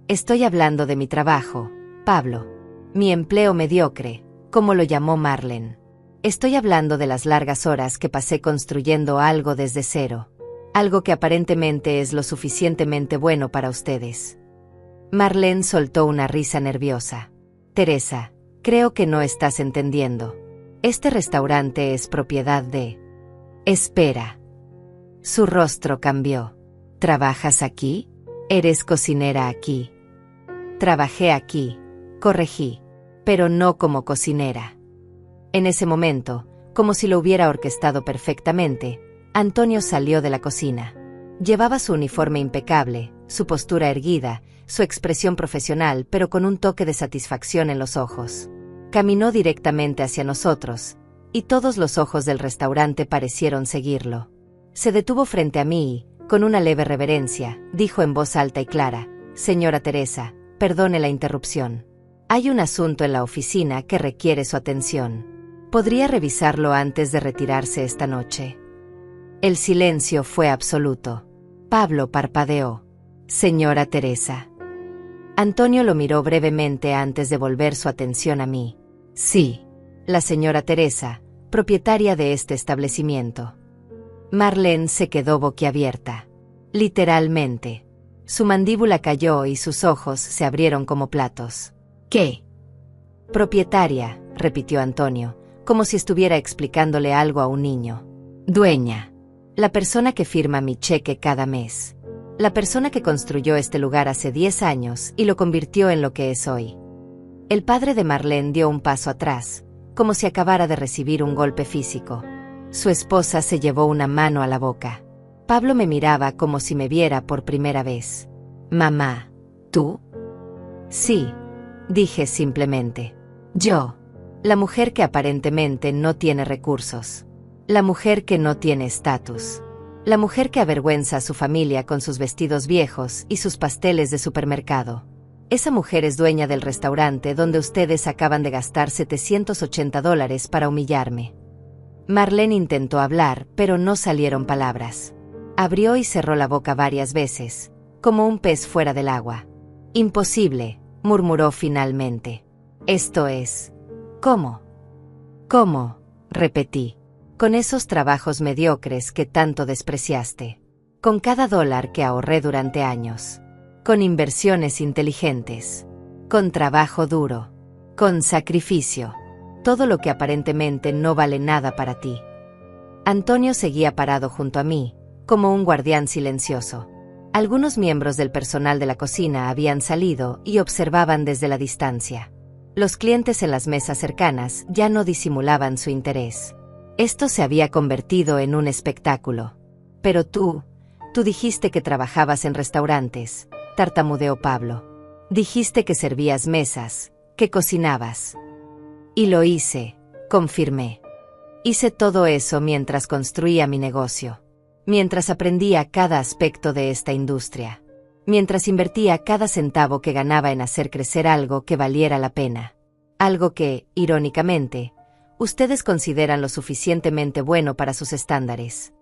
Estoy hablando de mi trabajo, Pablo. Mi empleo mediocre, como lo llamó Marlene. Estoy hablando de las largas horas que pasé construyendo algo desde cero. Algo que aparentemente es lo suficientemente bueno para ustedes. Marlene soltó una risa nerviosa. Teresa, creo que no estás entendiendo. Este restaurante es propiedad de... Espera. Su rostro cambió. ¿Trabajas aquí? ¿Eres cocinera aquí? Trabajé aquí, corregí, pero no como cocinera. En ese momento, como si lo hubiera orquestado perfectamente, Antonio salió de la cocina. Llevaba su uniforme impecable, su postura erguida, su expresión profesional, pero con un toque de satisfacción en los ojos. Caminó directamente hacia nosotros, y todos los ojos del restaurante parecieron seguirlo. Se detuvo frente a mí y, con una leve reverencia, dijo en voz alta y clara: Señora Teresa, perdone la interrupción. Hay un asunto en la oficina que requiere su atención. ¿Podría revisarlo antes de retirarse esta noche? El silencio fue absoluto. Pablo parpadeó. Señora Teresa. Antonio lo miró brevemente antes de volver su atención a mí. Sí, la señora Teresa, propietaria de este establecimiento. Marlene se quedó boquiabierta. Literalmente. Su mandíbula cayó y sus ojos se abrieron como platos. ¿Qué? Propietaria, repitió Antonio, como si estuviera explicándole algo a un niño. Dueña. La persona que firma mi cheque cada mes. La persona que construyó este lugar hace 10 años y lo convirtió en lo que es hoy. El padre de Marlene dio un paso atrás, como si acabara de recibir un golpe físico. Su esposa se llevó una mano a la boca. Pablo me miraba como si me viera por primera vez. Mamá, ¿tú? Sí, dije simplemente. Yo. La mujer que aparentemente no tiene recursos. La mujer que no tiene estatus. La mujer que avergüenza a su familia con sus vestidos viejos y sus pasteles de supermercado. Esa mujer es dueña del restaurante donde ustedes acaban de gastar $780 para humillarme. Marlene intentó hablar, pero no salieron palabras. Abrió y cerró la boca varias veces, como un pez fuera del agua. Imposible, murmuró finalmente. Esto es... ¿Cómo? ¿Cómo? Repetí. Con esos trabajos mediocres que tanto despreciaste. Con cada dólar que ahorré durante años. Con inversiones inteligentes. Con trabajo duro. Con sacrificio. Todo lo que aparentemente no vale nada para ti. Antonio seguía parado junto a mí, como un guardián silencioso. Algunos miembros del personal de la cocina habían salido y observaban desde la distancia. Los clientes en las mesas cercanas ya no disimulaban su interés. Esto se había convertido en un espectáculo. Pero tú dijiste que trabajabas en restaurantes, tartamudeó Pablo. Dijiste que servías mesas, que cocinabas. Y lo hice, confirmé. Hice todo eso mientras construía mi negocio. Mientras aprendía cada aspecto de esta industria. Mientras invertía cada centavo que ganaba en hacer crecer algo que valiera la pena. Algo que, irónicamente, ustedes consideran lo suficientemente bueno para sus estándares.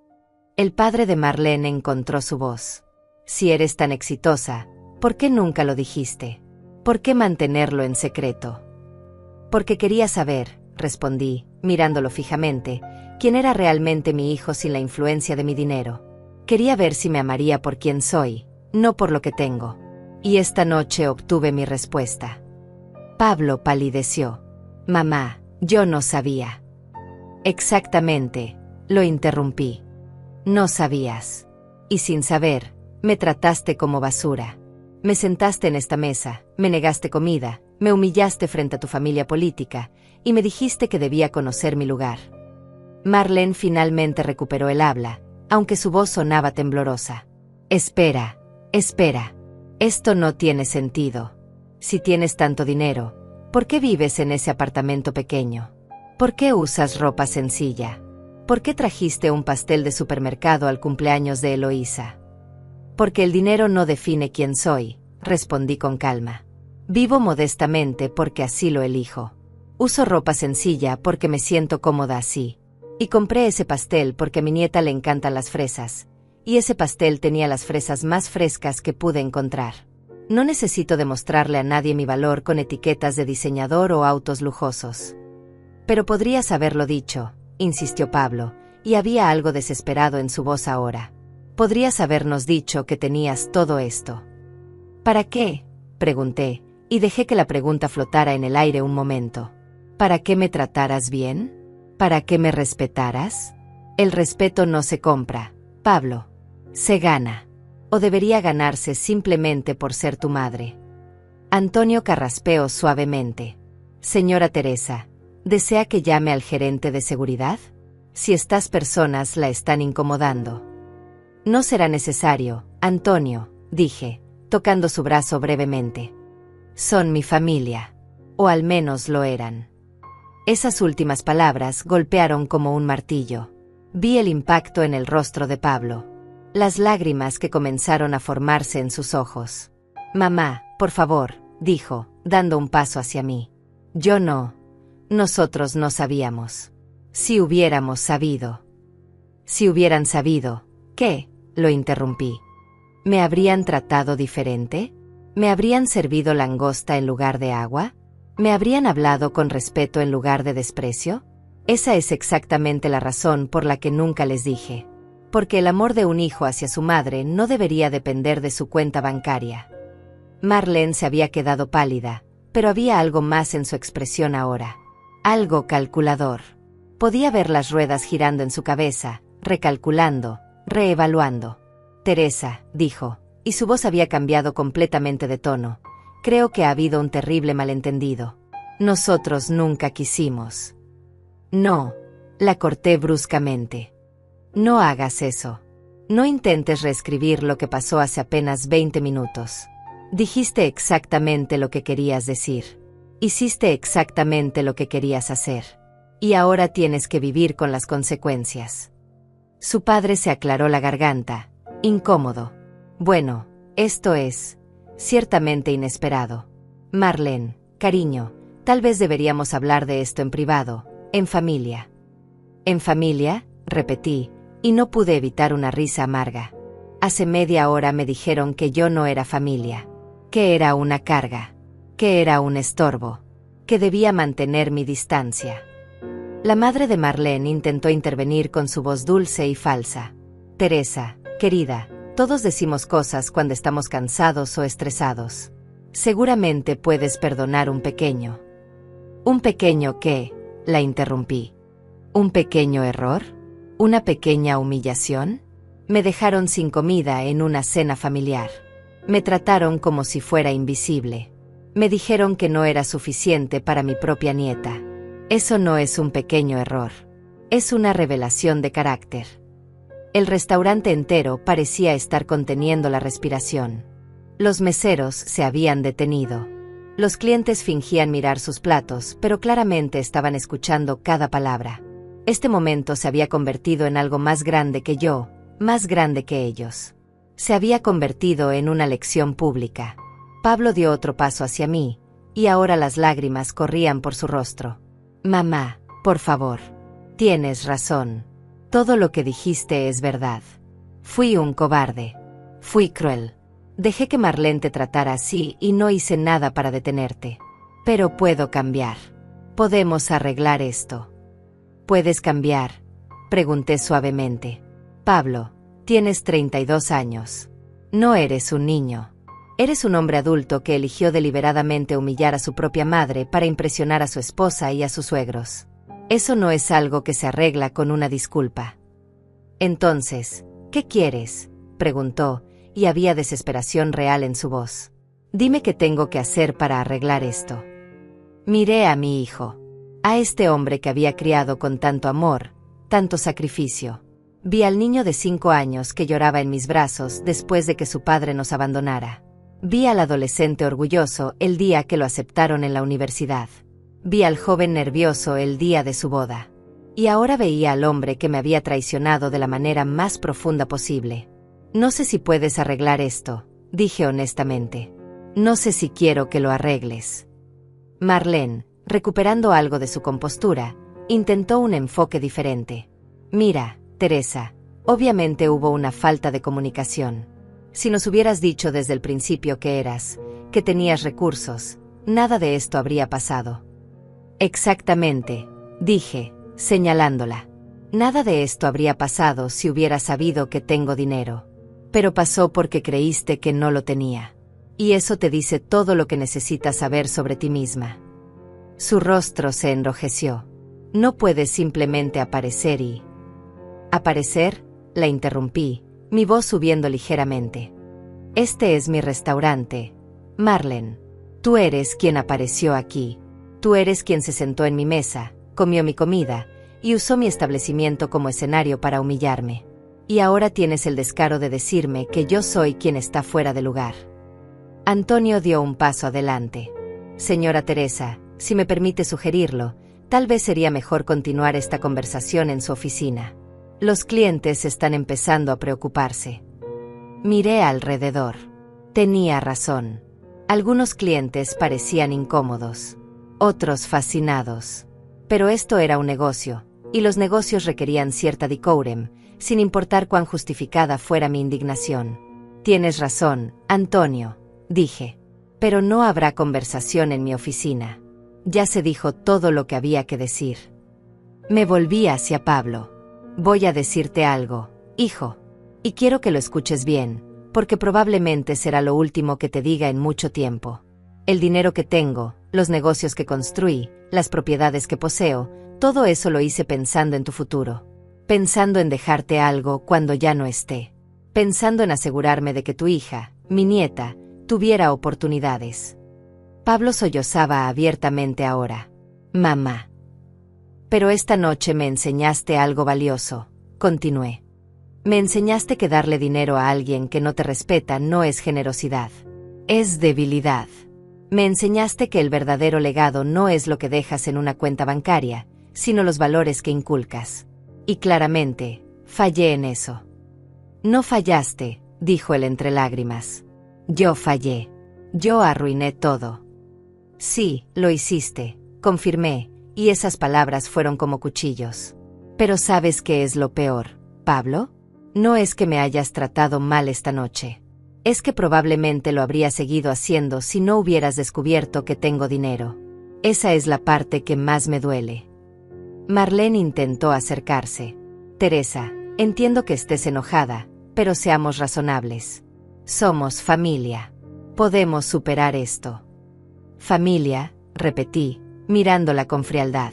El padre de Marlene encontró su voz. Si eres tan exitosa, ¿por qué nunca lo dijiste? ¿Por qué mantenerlo en secreto? Porque quería saber, respondí, mirándolo fijamente, quién era realmente mi hijo sin la influencia de mi dinero. Quería ver si me amaría por quien soy, no por lo que tengo. Y esta noche obtuve mi respuesta. Pablo palideció. Mamá, yo no sabía. Exactamente, lo interrumpí. No sabías. Y sin saber, me trataste como basura. Me sentaste en esta mesa, me negaste comida, me humillaste frente a tu familia política, y me dijiste que debía conocer mi lugar. Marlene finalmente recuperó el habla, aunque su voz sonaba temblorosa. Espera, espera. Esto no tiene sentido. Si tienes tanto dinero, ¿por qué vives en ese apartamento pequeño? ¿Por qué usas ropa sencilla? ¿Por qué trajiste un pastel de supermercado al cumpleaños de Eloísa? Porque el dinero no define quién soy, respondí con calma. Vivo modestamente porque así lo elijo. Uso ropa sencilla porque me siento cómoda así. Y compré ese pastel porque a mi nieta le encantan las fresas. Y ese pastel tenía las fresas más frescas que pude encontrar. No necesito demostrarle a nadie mi valor con etiquetas de diseñador o autos lujosos. Pero podrías haberlo dicho, insistió Pablo, y había algo desesperado en su voz ahora. Podrías habernos dicho que tenías todo esto. ¿Para qué?, pregunté, y dejé que la pregunta flotara en el aire un momento. ¿Para qué me trataras bien? ¿Para qué me respetaras? El respeto no se compra, Pablo. Se gana. O debería ganarse simplemente por ser tu madre. Antonio carraspeó suavemente. Señora Teresa, ¿desea que llame al gerente de seguridad? Si estas personas la están incomodando. No será necesario, Antonio, dije, tocando su brazo brevemente. Son mi familia. O al menos lo eran. Esas últimas palabras golpearon como un martillo. Vi el impacto en el rostro de Pablo. Las lágrimas que comenzaron a formarse en sus ojos. Mamá, por favor, dijo, dando un paso hacia mí. Yo no. Nosotros no sabíamos. Si hubiéramos sabido. Si hubieran sabido, ¿qué? Lo interrumpí. ¿Me habrían tratado diferente? ¿Me habrían servido langosta en lugar de agua? ¿Me habrían hablado con respeto en lugar de desprecio? Esa es exactamente la razón por la que nunca les dije. Porque el amor de un hijo hacia su madre no debería depender de su cuenta bancaria. Marlene se había quedado pálida, pero había algo más en su expresión ahora. Algo calculador. Podía ver las ruedas girando en su cabeza, recalculando, reevaluando. Teresa, dijo, y su voz había cambiado completamente de tono. Creo que ha habido un terrible malentendido. Nosotros nunca quisimos. No, la corté bruscamente. No hagas eso. No intentes reescribir lo que pasó hace apenas 20 minutos. Dijiste exactamente lo que querías decir. Hiciste exactamente lo que querías hacer. Y ahora tienes que vivir con las consecuencias. Su padre se aclaró la garganta, incómodo. Bueno, esto es ciertamente inesperado. Marlene, cariño, tal vez deberíamos hablar de esto en privado, en familia. ¿En familia?, repetí, y no pude evitar una risa amarga. Hace media hora me dijeron que yo no era familia, que era una carga, que era un estorbo, que debía mantener mi distancia. La madre de Marlene intentó intervenir con su voz dulce y falsa. Teresa, querida, todos decimos cosas cuando estamos cansados o estresados. Seguramente puedes perdonar un pequeño. ¿Un pequeño qué?, la interrumpí. ¿Un pequeño error? ¿Una pequeña humillación? Me dejaron sin comida en una cena familiar. Me trataron como si fuera invisible. Me dijeron que no era suficiente para mi propia nieta. Eso no es un pequeño error. Es una revelación de carácter. El restaurante entero parecía estar conteniendo la respiración. Los meseros se habían detenido. Los clientes fingían mirar sus platos, pero claramente estaban escuchando cada palabra. Este momento se había convertido en algo más grande que yo, más grande que ellos. Se había convertido en una lección pública. Pablo dio otro paso hacia mí, y ahora las lágrimas corrían por su rostro. Mamá, por favor. Tienes razón. Todo lo que dijiste es verdad. Fui un cobarde. Fui cruel. Dejé que Marlene te tratara así y no hice nada para detenerte. Pero puedo cambiar. Podemos arreglar esto. ¿Puedes cambiar?, pregunté suavemente. Pablo, tienes 32 años. No eres un niño. Eres un hombre adulto que eligió deliberadamente humillar a su propia madre para impresionar a su esposa y a sus suegros. Eso no es algo que se arregla con una disculpa. Entonces, ¿qué quieres?, preguntó, y había desesperación real en su voz. Dime qué tengo que hacer para arreglar esto. Miré a mi hijo. A este hombre que había criado con tanto amor, tanto sacrificio. Vi al niño de 5 años que lloraba en mis brazos después de que su padre nos abandonara. Vi al adolescente orgulloso el día que lo aceptaron en la universidad. Vi al joven nervioso el día de su boda. Y ahora veía al hombre que me había traicionado de la manera más profunda posible. No sé si puedes arreglar esto, dije honestamente. No sé si quiero que lo arregles. Marlene, recuperando algo de su compostura, intentó un enfoque diferente. Mira, Teresa, obviamente hubo una falta de comunicación. Si nos hubieras dicho desde el principio que tenías recursos, nada de esto habría pasado. Exactamente, dije, señalándola. Nada de esto habría pasado si hubieras sabido que tengo dinero. Pero pasó porque creíste que no lo tenía. Y eso te dice todo lo que necesitas saber sobre ti misma. Su rostro se enrojeció. No puedes simplemente aparecer y... ¿Aparecer?, la interrumpí, mi voz subiendo ligeramente. Este es mi restaurante, Marlene. Tú eres quien apareció aquí. Tú eres quien se sentó en mi mesa, comió mi comida, y usó mi establecimiento como escenario para humillarme. Y ahora tienes el descaro de decirme que yo soy quien está fuera de lugar. Antonio dio un paso adelante. Señora Teresa, si me permite sugerirlo, tal vez sería mejor continuar esta conversación en su oficina. Los clientes están empezando a preocuparse. Miré alrededor. Tenía razón. Algunos clientes parecían incómodos, otros fascinados. Pero esto era un negocio, y los negocios requerían cierta decorum, sin importar cuán justificada fuera mi indignación. Tienes razón, Antonio, dije. Pero no habrá conversación en mi oficina. Ya se dijo todo lo que había que decir. Me volví hacia Pablo. Voy a decirte algo, Hijo, y quiero que lo escuches bien, porque probablemente será lo último que te diga en mucho tiempo. El dinero que tengo, los negocios que construí, las propiedades que poseo, todo eso lo hice pensando en tu futuro. Pensando en dejarte algo cuando ya no esté. Pensando en asegurarme de que tu hija, mi nieta, tuviera oportunidades. Pablo sollozaba abiertamente ahora. Mamá. Pero esta noche me enseñaste algo valioso, continué. Me enseñaste que darle dinero a alguien que no te respeta no es generosidad. Es debilidad. Me enseñaste que el verdadero legado no es lo que dejas en una cuenta bancaria, sino los valores que inculcas. Y claramente, fallé en eso. No fallaste, dijo él entre lágrimas. Yo fallé. Yo arruiné todo. Sí, lo hiciste, confirmé, y esas palabras fueron como cuchillos. Pero ¿sabes qué es lo peor, Pablo? No es que me hayas tratado mal esta noche. Es que probablemente lo habría seguido haciendo si no hubieras descubierto que tengo dinero. Esa es la parte que más me duele. Marlene intentó acercarse. Teresa, entiendo que estés enojada, pero seamos razonables. Somos familia. Podemos superar esto. Familia, repetí, mirándola con frialdad.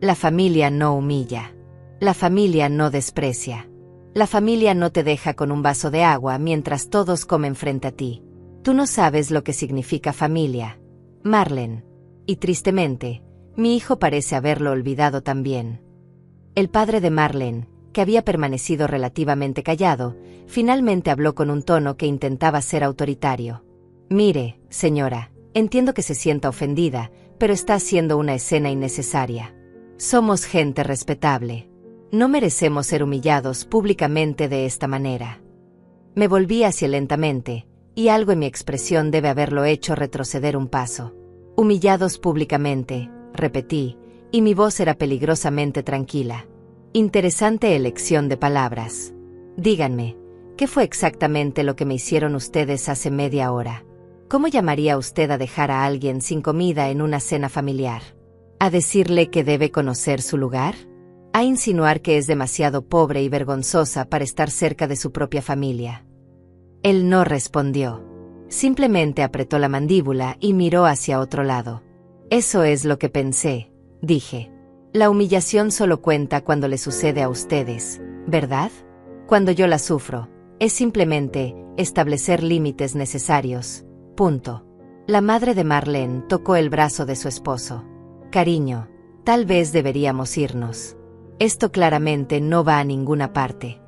La familia no humilla. La familia no desprecia. La familia no te deja con un vaso de agua mientras todos comen frente a ti. Tú no sabes lo que significa familia, Marlene. Y tristemente, mi hijo parece haberlo olvidado también. El padre de Marlene, que había permanecido relativamente callado, finalmente habló con un tono que intentaba ser autoritario. Mire, señora, entiendo que se sienta ofendida, pero está haciendo una escena innecesaria. Somos gente respetable. No merecemos ser humillados públicamente de esta manera. Me volví hacia él lentamente, y algo en mi expresión debe haberlo hecho retroceder un paso. Humillados públicamente, repetí, y mi voz era peligrosamente tranquila. Interesante elección de palabras. Díganme, ¿qué fue exactamente lo que me hicieron ustedes hace media hora? ¿Cómo llamaría usted a dejar a alguien sin comida en una cena familiar? ¿A decirle que debe conocer su lugar? ¿A insinuar que es demasiado pobre y vergonzosa para estar cerca de su propia familia? Él no respondió. Simplemente apretó la mandíbula y miró hacia otro lado. Eso es lo que pensé, dije. La humillación solo cuenta cuando le sucede a ustedes, ¿verdad? Cuando yo la sufro, es simplemente establecer límites necesarios. Punto. La madre de Marlene tocó el brazo de su esposo. Cariño, tal vez deberíamos irnos. Esto claramente no va a ninguna parte.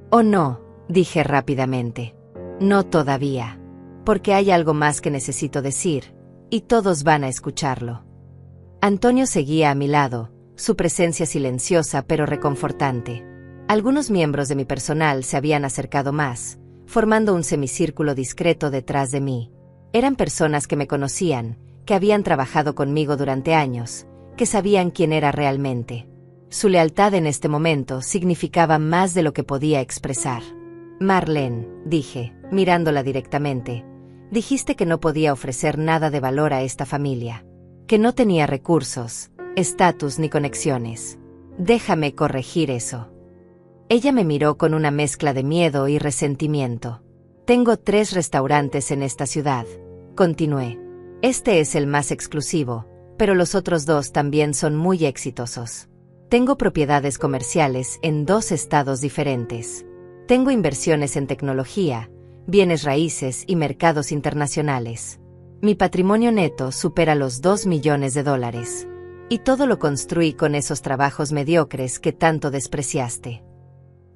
Oh no, dije rápidamente. No todavía. Porque hay algo más que necesito decir, y todos van a escucharlo. Antonio seguía a mi lado, su presencia silenciosa pero reconfortante. Algunos miembros de mi personal se habían acercado más, formando un semicírculo discreto detrás de mí. Eran personas que me conocían, que habían trabajado conmigo durante años, que sabían quién era realmente. Su lealtad en este momento significaba más de lo que podía expresar. Marlene, dije, mirándola directamente, dijiste que no podía ofrecer nada de valor a esta familia, que no tenía recursos, estatus ni conexiones. Déjame corregir eso. Ella me miró con una mezcla de miedo y resentimiento. Tengo 3 restaurantes en esta ciudad, continué. Este es el más exclusivo, pero los otros 2 también son muy exitosos. Tengo propiedades comerciales en 2 estados diferentes. Tengo inversiones en tecnología, bienes raíces y mercados internacionales. Mi patrimonio neto supera los $2 millones. Y todo lo construí con esos trabajos mediocres que tanto despreciaste.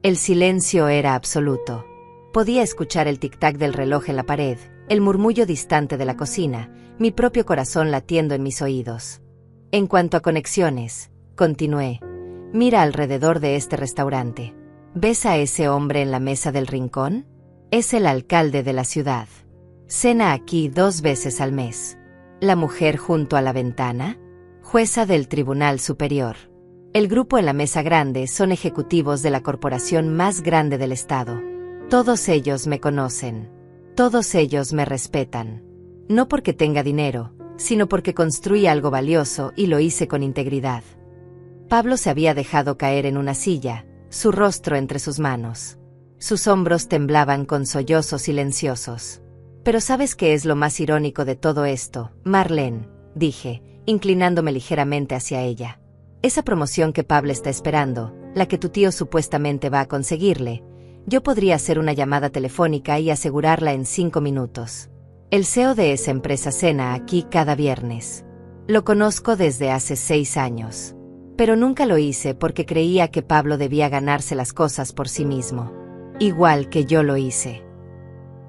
El silencio era absoluto. Podía escuchar el tic-tac del reloj en la pared, el murmullo distante de la cocina, mi propio corazón latiendo en mis oídos. En cuanto a conexiones, continué, mira alrededor de este restaurante. ¿Ves a ese hombre en la mesa del rincón? Es el alcalde de la ciudad. Cena aquí 2 veces al mes. La mujer junto a la ventana, jueza del Tribunal Superior. El grupo en la mesa grande son ejecutivos de la corporación más grande del estado. Todos ellos me conocen. Todos ellos me respetan. No porque tenga dinero, sino porque construí algo valioso y lo hice con integridad. Pablo se había dejado caer en una silla, su rostro entre sus manos. Sus hombros temblaban con sollozos silenciosos. «Pero ¿sabes qué es lo más irónico de todo esto, Marlene?», dije, inclinándome ligeramente hacia ella. «Esa promoción que Pablo está esperando, la que tu tío supuestamente va a conseguirle, yo podría hacer una llamada telefónica y asegurarla en 5 minutos. El CEO de esa empresa cena aquí cada viernes. Lo conozco desde hace 6 años. Pero nunca lo hice porque creía que Pablo debía ganarse las cosas por sí mismo. Igual que yo lo hice».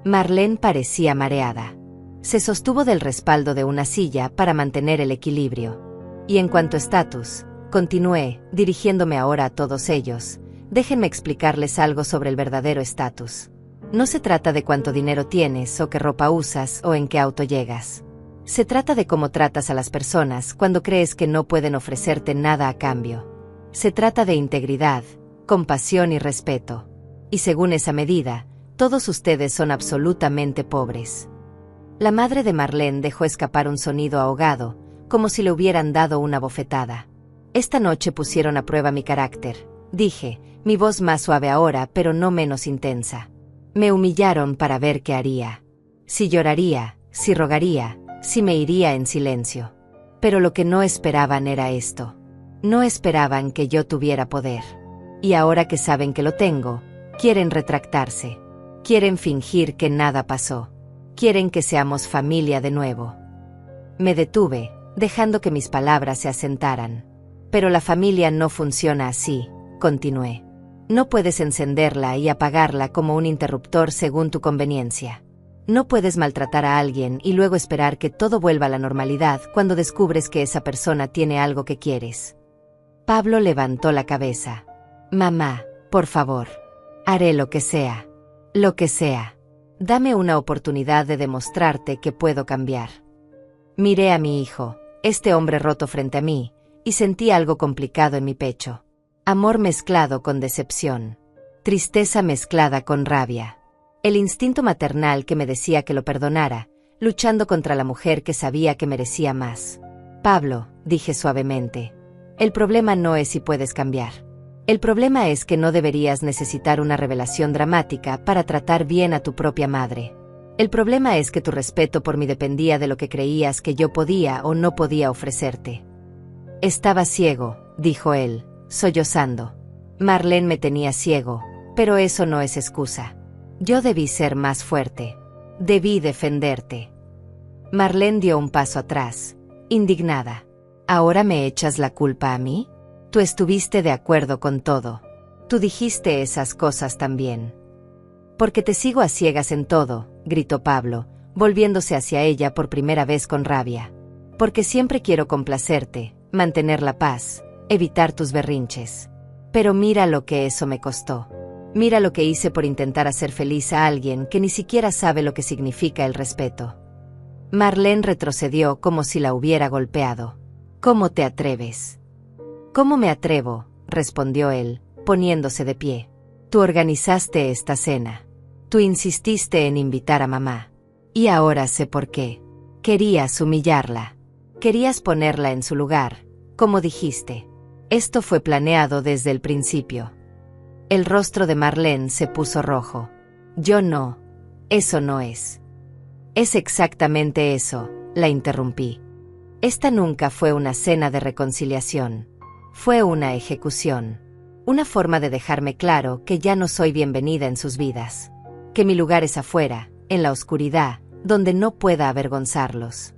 Marlene parecía mareada. Se sostuvo del respaldo de una silla para mantener el equilibrio. «Y en cuanto a estatus», continué, dirigiéndome ahora a todos ellos, «déjenme explicarles algo sobre el verdadero estatus. No se trata de cuánto dinero tienes o qué ropa usas o en qué auto llegas. Se trata de cómo tratas a las personas cuando crees que no pueden ofrecerte nada a cambio. Se trata de integridad, compasión y respeto. Y según esa medida, todos ustedes son absolutamente pobres». La madre de Marlene dejó escapar un sonido ahogado, como si le hubieran dado una bofetada. «Esta noche pusieron a prueba mi carácter», dije, mi voz más suave ahora pero no menos intensa. «Me humillaron para ver qué haría. Si lloraría, si rogaría, si me iría en silencio. Pero lo que no esperaban era esto. No esperaban que yo tuviera poder. Y ahora que saben que lo tengo, quieren retractarse. Quieren fingir que nada pasó. Quieren que seamos familia de nuevo». Me detuve, dejando que mis palabras se asentaran. «Pero la familia no funciona así», continué. «No puedes encenderla y apagarla como un interruptor según tu conveniencia. No puedes maltratar a alguien y luego esperar que todo vuelva a la normalidad cuando descubres que esa persona tiene algo que quieres». Pablo levantó la cabeza. «Mamá, por favor. Haré lo que sea. Lo que sea. Dame una oportunidad de demostrarte que puedo cambiar». Miré a mi hijo, este hombre roto frente a mí, y sentí algo complicado en mi pecho. Amor mezclado con decepción. Tristeza mezclada con rabia. El instinto maternal que me decía que lo perdonara, luchando contra la mujer que sabía que merecía más. «Pablo», dije suavemente, «el problema no es si puedes cambiar. El problema es que no deberías necesitar una revelación dramática para tratar bien a tu propia madre. El problema es que tu respeto por mí dependía de lo que creías que yo podía o no podía ofrecerte». «Estaba ciego», dijo él, sollozando. «Marlene me tenía ciego, pero eso no es excusa. Yo debí ser más fuerte. Debí defenderte». Marlene dio un paso atrás, indignada. «¿Ahora me echas la culpa a mí? Tú estuviste de acuerdo con todo. Tú dijiste esas cosas también». «Porque te sigo a ciegas en todo», gritó Pablo, volviéndose hacia ella por primera vez con rabia. «Porque siempre quiero complacerte, mantener la paz, evitar tus berrinches. Pero mira lo que eso me costó. Mira lo que hice por intentar hacer feliz a alguien que ni siquiera sabe lo que significa el respeto». Marlene retrocedió como si la hubiera golpeado. «¿Cómo te atreves?» «¿Cómo me atrevo?», respondió él, poniéndose de pie. «Tú organizaste esta cena. Tú insististe en invitar a mamá. Y ahora sé por qué. Querías humillarla. Querías ponerla en su lugar, como dijiste. Esto fue planeado desde el principio». El rostro de Marlene se puso rojo. «Yo no. Eso no es». «Es exactamente eso», la interrumpí. «Esta nunca fue una cena de reconciliación. Fue una ejecución. Una forma de dejarme claro que ya no soy bienvenida en sus vidas. Que mi lugar es afuera, en la oscuridad, donde no pueda avergonzarlos».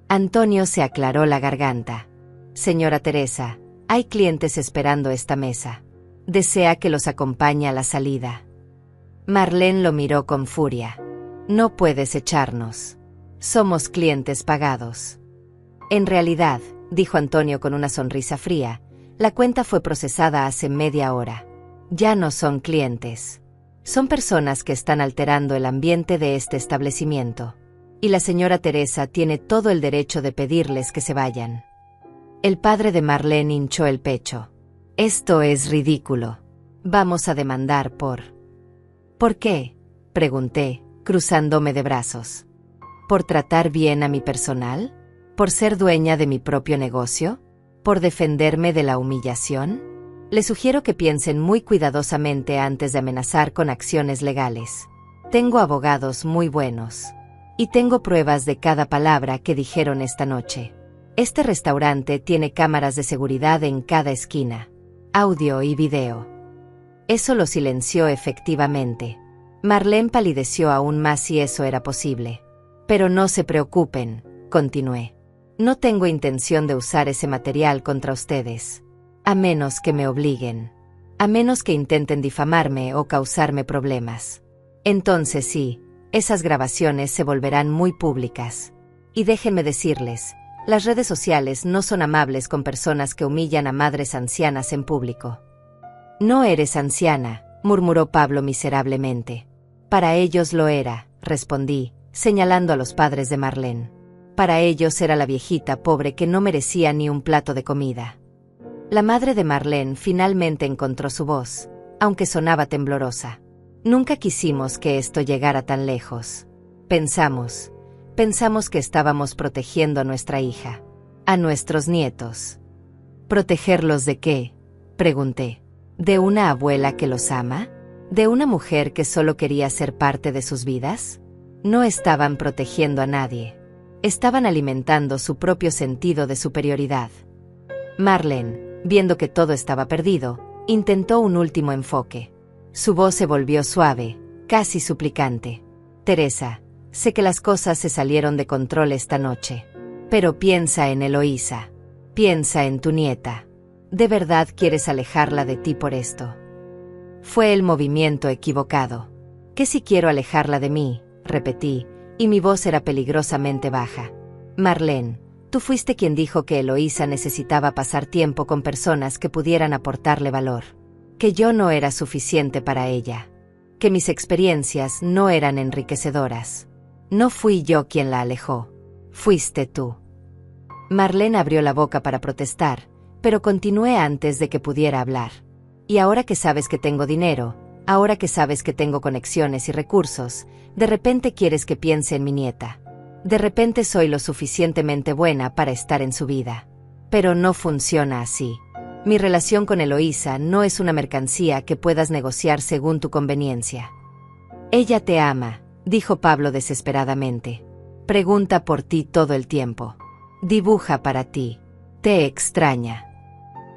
Antonio se aclaró la garganta. «Señora Teresa, hay clientes esperando esta mesa. ¿Desea que los acompañe a la salida?» Marlene lo miró con furia. «No puedes echarnos. Somos clientes pagados». «En realidad», dijo Antonio con una sonrisa fría, «la cuenta fue procesada hace media hora. Ya no son clientes. Son personas que están alterando el ambiente de este establecimiento. Y la señora Teresa tiene todo el derecho de pedirles que se vayan». El padre de Marlene hinchó el pecho. «Esto es ridículo. Vamos a demandar por...» «¿Por qué?», pregunté, cruzándome de brazos. ¿Por tratar bien a mi personal? ¿Por ser dueña de mi propio negocio? ¿Por defenderme de la humillación? Les sugiero que piensen muy cuidadosamente antes de amenazar con acciones legales. Tengo abogados muy buenos. Y tengo pruebas de cada palabra que dijeron esta noche. Este restaurante tiene cámaras de seguridad en cada esquina. Audio y video. Eso lo silenció efectivamente. Marlene palideció aún más si eso era posible. Pero no se preocupen, continué. No tengo intención de usar ese material contra ustedes. A menos que me obliguen. A menos que intenten difamarme o causarme problemas. Entonces sí, esas grabaciones se volverán muy públicas. Y déjenme decirles, las redes sociales no son amables con personas que humillan a madres ancianas en público. No eres anciana, murmuró Pablo miserablemente. Para ellos lo era, respondí, señalando a los padres de Marlene. Para ellos era la viejita pobre que no merecía ni un plato de comida. La madre de Marlene finalmente encontró su voz, aunque sonaba temblorosa. Nunca quisimos que esto llegara tan lejos. Pensamos que estábamos protegiendo a nuestra hija, a nuestros nietos. ¿Protegerlos de qué?, pregunté. ¿De una abuela que los ama? ¿De una mujer que solo quería ser parte de sus vidas? No estaban protegiendo a nadie. Estaban alimentando su propio sentido de superioridad. Marlene, viendo que todo estaba perdido, intentó un último enfoque. Su voz se volvió suave, casi suplicante. Teresa, sé que las cosas se salieron de control esta noche. Pero piensa en Eloísa. Piensa en tu nieta. ¿De verdad quieres alejarla de ti por esto? Fue el movimiento equivocado. ¿Qué si quiero alejarla de mí?, repetí, y mi voz era peligrosamente baja. Marlene, tú fuiste quien dijo que Eloísa necesitaba pasar tiempo con personas que pudieran aportarle valor. Que yo no era suficiente para ella. Que mis experiencias no eran enriquecedoras. No fui yo quien la alejó. Fuiste tú. Marlene abrió la boca para protestar, pero continué antes de que pudiera hablar. Y ahora que sabes que tengo dinero, ahora que sabes que tengo conexiones y recursos, de repente quieres que piense en mi nieta. De repente soy lo suficientemente buena para estar en su vida. Pero no funciona así. Mi relación con Eloísa no es una mercancía que puedas negociar según tu conveniencia. Ella te ama, dijo Pablo desesperadamente. Pregunta por ti todo el tiempo. Dibuja para ti. Te extraña.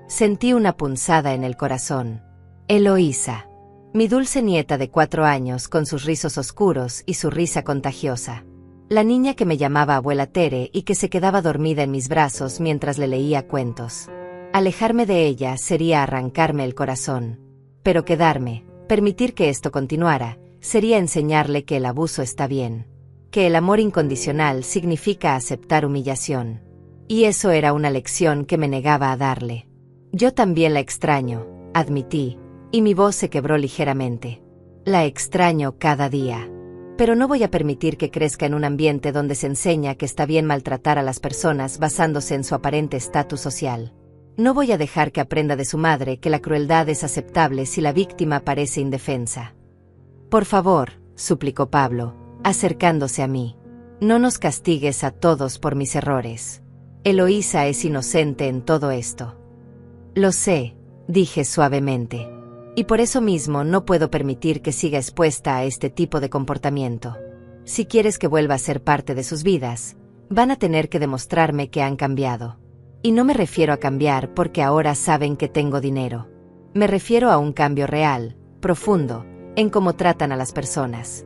Sentí una punzada en el corazón. Eloísa. Mi dulce nieta de 4 años con sus rizos oscuros y su risa contagiosa. La niña que me llamaba abuela Tere y que se quedaba dormida en mis brazos mientras le leía cuentos. Alejarme de ella sería arrancarme el corazón. Pero quedarme, permitir que esto continuara, sería enseñarle que el abuso está bien. Que el amor incondicional significa aceptar humillación. Y eso era una lección que me negaba a darle. Yo también la extraño, admití, y mi voz se quebró ligeramente. La extraño cada día. Pero no voy a permitir que crezca en un ambiente donde se enseña que está bien maltratar a las personas basándose en su aparente estatus social. No voy a dejar que aprenda de su madre que la crueldad es aceptable si la víctima parece indefensa. Por favor, suplicó Pablo, acercándose a mí. No nos castigues a todos por mis errores. Eloísa es inocente en todo esto. Lo sé, dije suavemente. Y por eso mismo no puedo permitir que siga expuesta a este tipo de comportamiento. Si quieres que vuelva a ser parte de sus vidas, van a tener que demostrarme que han cambiado. Y no me refiero a cambiar porque ahora saben que tengo dinero. Me refiero a un cambio real, profundo, en cómo tratan a las personas.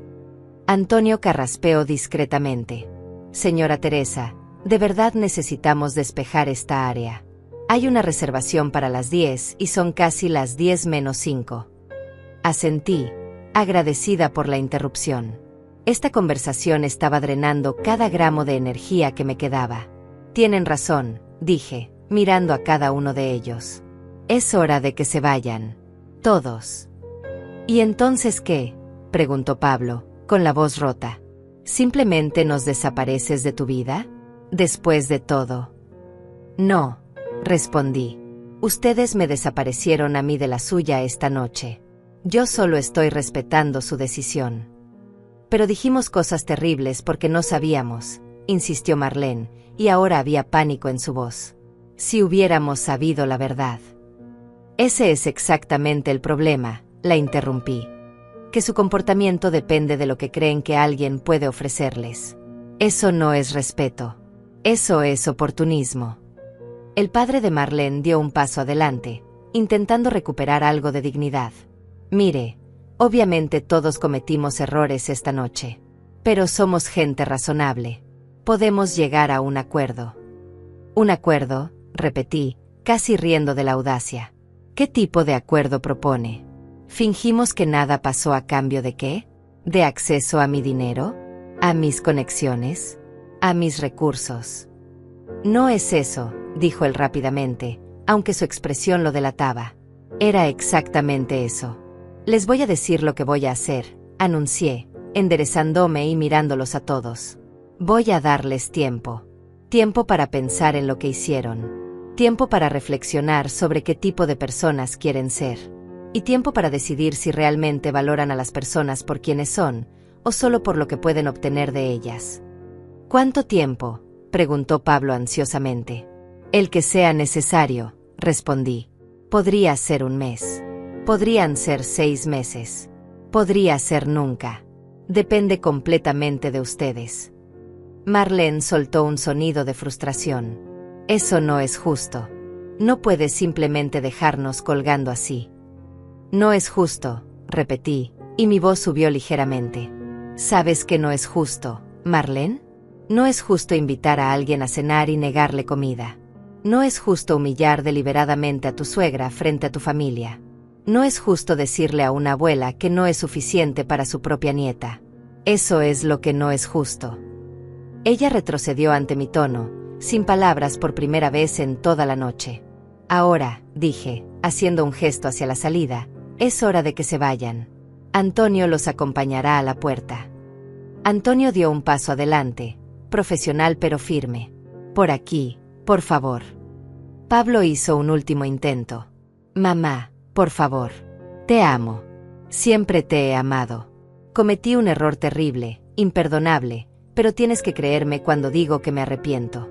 Antonio carraspeó discretamente. Señora Teresa, de verdad necesitamos despejar esta área. Hay una reservación para las 10 y son casi las 10 menos 5. Asentí, agradecida por la interrupción. Esta conversación estaba drenando cada gramo de energía que me quedaba. Tienen razón, dije, mirando a cada uno de ellos. Es hora de que se vayan. Todos. ¿Y entonces qué?, preguntó Pablo, con la voz rota. ¿Simplemente nos desapareces de tu vida? Después de todo. No. Respondí. Ustedes me desaparecieron a mí de la suya esta noche. Yo solo estoy respetando su decisión. Pero dijimos cosas terribles porque no sabíamos, insistió Marlene, y ahora había pánico en su voz. Si hubiéramos sabido la verdad. Ese es exactamente el problema, la interrumpí. Que su comportamiento depende de lo que creen que alguien puede ofrecerles. Eso no es respeto. Eso es oportunismo. El padre de Marlene dio un paso adelante, intentando recuperar algo de dignidad. Mire, obviamente todos cometimos errores esta noche. Pero somos gente razonable. Podemos llegar a un acuerdo. ¿Un acuerdo?, repetí, casi riendo de la audacia. ¿Qué tipo de acuerdo propone? ¿Fingimos que nada pasó a cambio de qué? ¿De acceso a mi dinero? ¿A mis conexiones? ¿A mis recursos? No es eso, dijo él rápidamente, aunque su expresión lo delataba. Era exactamente eso. Les voy a decir lo que voy a hacer, anuncié, enderezándome y mirándolos a todos. Voy a darles tiempo. Tiempo para pensar en lo que hicieron. Tiempo para reflexionar sobre qué tipo de personas quieren ser. Y tiempo para decidir si realmente valoran a las personas por quienes son, o solo por lo que pueden obtener de ellas. ¿Cuánto tiempo?, preguntó Pablo ansiosamente. El que sea necesario, respondí. Podría ser un mes. Podrían ser 6 meses. Podría ser nunca. Depende completamente de ustedes. Marlene soltó un sonido de frustración. Eso no es justo. No puedes simplemente dejarnos colgando así. No es justo, repetí, y mi voz subió ligeramente. ¿Sabes que no es justo, Marlene? No es justo invitar a alguien a cenar y negarle comida. No es justo humillar deliberadamente a tu suegra frente a tu familia. No es justo decirle a una abuela que no es suficiente para su propia nieta. Eso es lo que no es justo. Ella retrocedió ante mi tono, sin palabras por primera vez en toda la noche. Ahora, dije, haciendo un gesto hacia la salida, es hora de que se vayan. Antonio los acompañará a la puerta. Antonio dio un paso adelante, profesional pero firme. Por aquí, por favor. Pablo hizo un último intento. Mamá, por favor. Te amo. Siempre te he amado. Cometí un error terrible, imperdonable, pero tienes que creerme cuando digo que me arrepiento.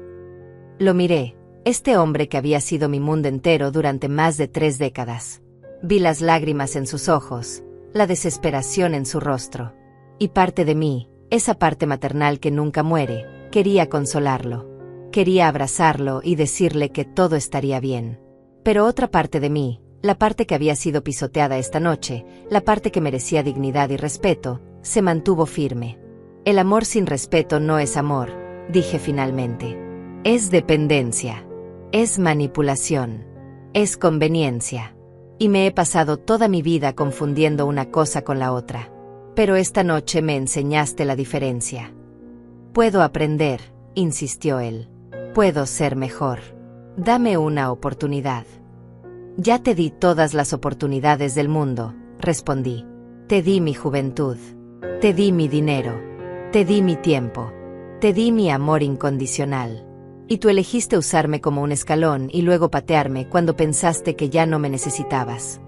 Lo miré, este hombre que había sido mi mundo entero durante más de 3 décadas. Vi las lágrimas en sus ojos, la desesperación en su rostro. Y parte de mí, esa parte maternal que nunca muere, quería consolarlo. Quería abrazarlo y decirle que todo estaría bien. Pero otra parte de mí, la parte que había sido pisoteada esta noche, la parte que merecía dignidad y respeto, se mantuvo firme. El amor sin respeto no es amor, dije finalmente. Es dependencia. Es manipulación. Es conveniencia. Y me he pasado toda mi vida confundiendo una cosa con la otra. Pero esta noche me enseñaste la diferencia. Puedo aprender, insistió él. Puedo ser mejor. Dame una oportunidad. Ya te di todas las oportunidades del mundo, respondí. Te di mi juventud. Te di mi dinero. Te di mi tiempo. Te di mi amor incondicional. Y tú elegiste usarme como un escalón y luego patearme cuando pensaste que ya no me necesitabas.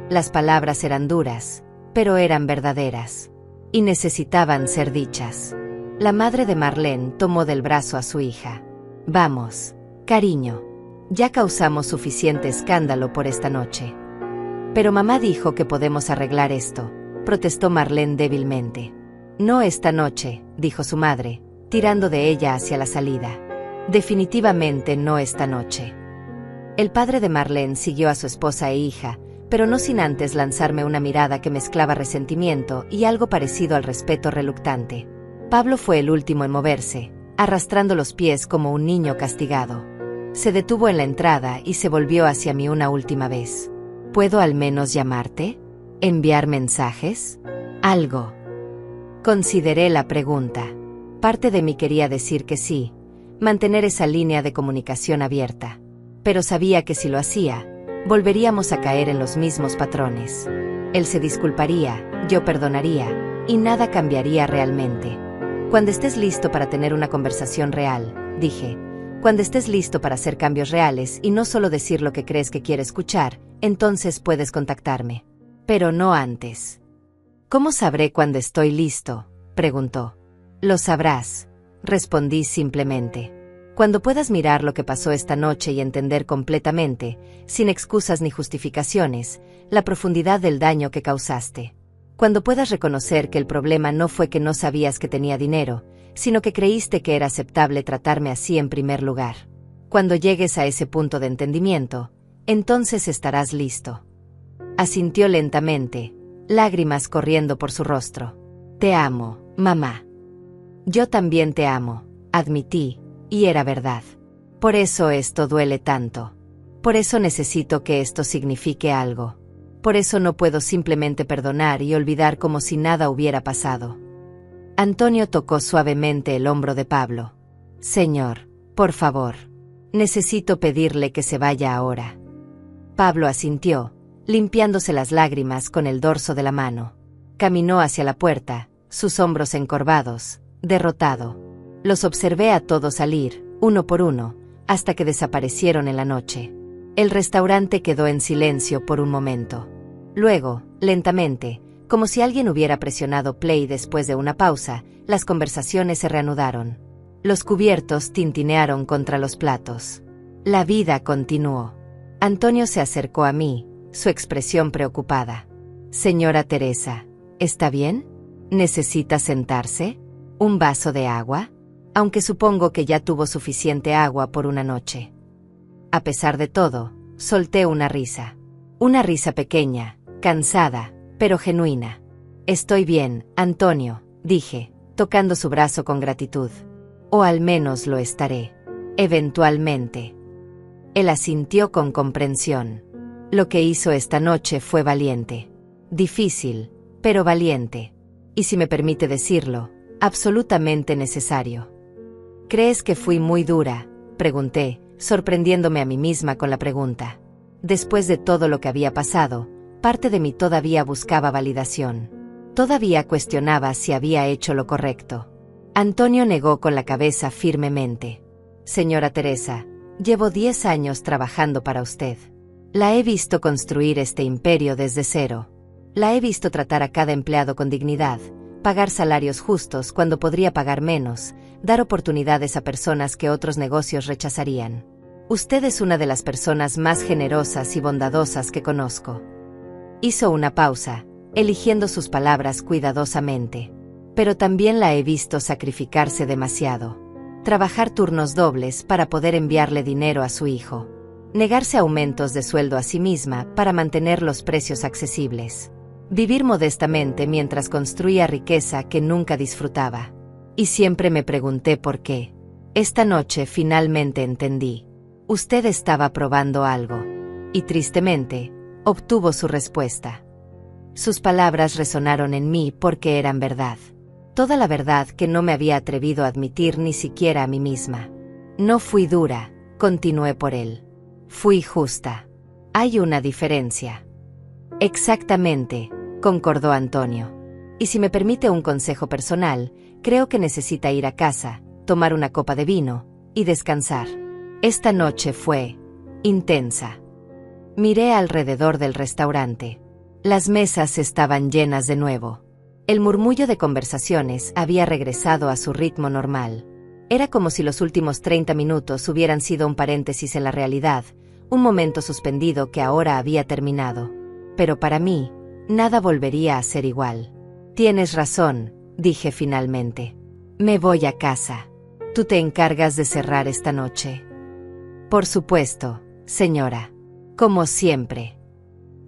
Las palabras eran duras, pero eran verdaderas. Y necesitaban ser dichas. La madre de Marlene tomó del brazo a su hija. Vamos, cariño. Ya causamos suficiente escándalo por esta noche. Pero mamá dijo que podemos arreglar esto, protestó Marlene débilmente. No esta noche, dijo su madre, tirando de ella hacia la salida. Definitivamente no esta noche. El padre de Marlene siguió a su esposa e hija, pero no sin antes lanzarme una mirada que mezclaba resentimiento y algo parecido al respeto reluctante. Pablo fue el último en moverse, arrastrando los pies como un niño castigado. Se detuvo en la entrada y se volvió hacia mí una última vez. ¿Puedo al menos llamarte? ¿Enviar mensajes? ¿Algo? Consideré la pregunta. Parte de mí quería decir que sí, mantener esa línea de comunicación abierta. Pero sabía que si lo hacía, volveríamos a caer en los mismos patrones. Él se disculparía, yo perdonaría, y nada cambiaría realmente. Cuando estés listo para tener una conversación real, dije, cuando estés listo para hacer cambios reales y no solo decir lo que crees que quiere escuchar, entonces puedes contactarme. Pero no antes. ¿Cómo sabré cuando estoy listo?, preguntó. Lo sabrás, respondí simplemente. Cuando puedas mirar lo que pasó esta noche y entender completamente, sin excusas ni justificaciones, la profundidad del daño que causaste. Cuando puedas reconocer que el problema no fue que no sabías que tenía dinero, sino que creíste que era aceptable tratarme así en primer lugar. Cuando llegues a ese punto de entendimiento, entonces estarás listo. Asintió lentamente, lágrimas corriendo por su rostro. Te amo, mamá. Yo también te amo, admití, y era verdad. Por eso esto duele tanto. Por eso necesito que esto signifique algo. Por eso no puedo simplemente perdonar y olvidar como si nada hubiera pasado. Antonio tocó suavemente el hombro de Pablo. Señor, por favor. Necesito pedirle que se vaya ahora. Pablo asintió, limpiándose las lágrimas con el dorso de la mano. Caminó hacia la puerta, sus hombros encorvados, derrotado. Los observé a todos salir, uno por uno, hasta que desaparecieron en la noche. El restaurante quedó en silencio por un momento. Luego, lentamente, como si alguien hubiera presionado play después de una pausa, las conversaciones se reanudaron. Los cubiertos tintinearon contra los platos. La vida continuó. Antonio se acercó a mí, su expresión preocupada. Señora Teresa, ¿está bien? ¿Necesita sentarse? ¿Un vaso de agua? Aunque supongo que ya tuvo suficiente agua por una noche. A pesar de todo, solté una risa. Una risa pequeña, cansada, pero genuina. Estoy bien, Antonio, dije, tocando su brazo con gratitud. O al menos lo estaré. Eventualmente. Él asintió con comprensión. Lo que hizo esta noche fue valiente. Difícil, pero valiente. Y si me permite decirlo, absolutamente necesario. ¿Crees que fui muy dura?, pregunté, sorprendiéndome a mí misma con la pregunta. Después de todo lo que había pasado, parte de mí todavía buscaba validación. Todavía cuestionaba si había hecho lo correcto. Antonio negó con la cabeza firmemente. Señora Teresa, llevo 10 años trabajando para usted. La he visto construir este imperio desde cero. La he visto tratar a cada empleado con dignidad, pagar salarios justos cuando podría pagar menos, dar oportunidades a personas que otros negocios rechazarían. Usted es una de las personas más generosas y bondadosas que conozco. Hizo una pausa, eligiendo sus palabras cuidadosamente. Pero también la he visto sacrificarse demasiado. Trabajar turnos dobles para poder enviarle dinero a su hijo. Negarse aumentos de sueldo a sí misma para mantener los precios accesibles. Vivir modestamente mientras construía riqueza que nunca disfrutaba. Y siempre me pregunté por qué. Esta noche finalmente entendí. Usted estaba probando algo. Y tristemente, obtuvo su respuesta. Sus palabras resonaron en mí porque eran verdad. Toda la verdad que no me había atrevido a admitir ni siquiera a mí misma. No fui dura, continué por él. Fui justa. Hay una diferencia. Exactamente, concordó Antonio. Y si me permite un consejo personal, creo que necesita ir a casa, tomar una copa de vino, y descansar. Esta noche fue intensa. Miré alrededor del restaurante. Las mesas estaban llenas de nuevo. El murmullo de conversaciones había regresado a su ritmo normal. Era como si los últimos 30 minutos hubieran sido un paréntesis en la realidad, un momento suspendido que ahora había terminado. Pero para mí, nada volvería a ser igual. Tienes razón, dije finalmente. Me voy a casa. ¿Tú te encargas de cerrar esta noche? Por supuesto, señora. Como siempre.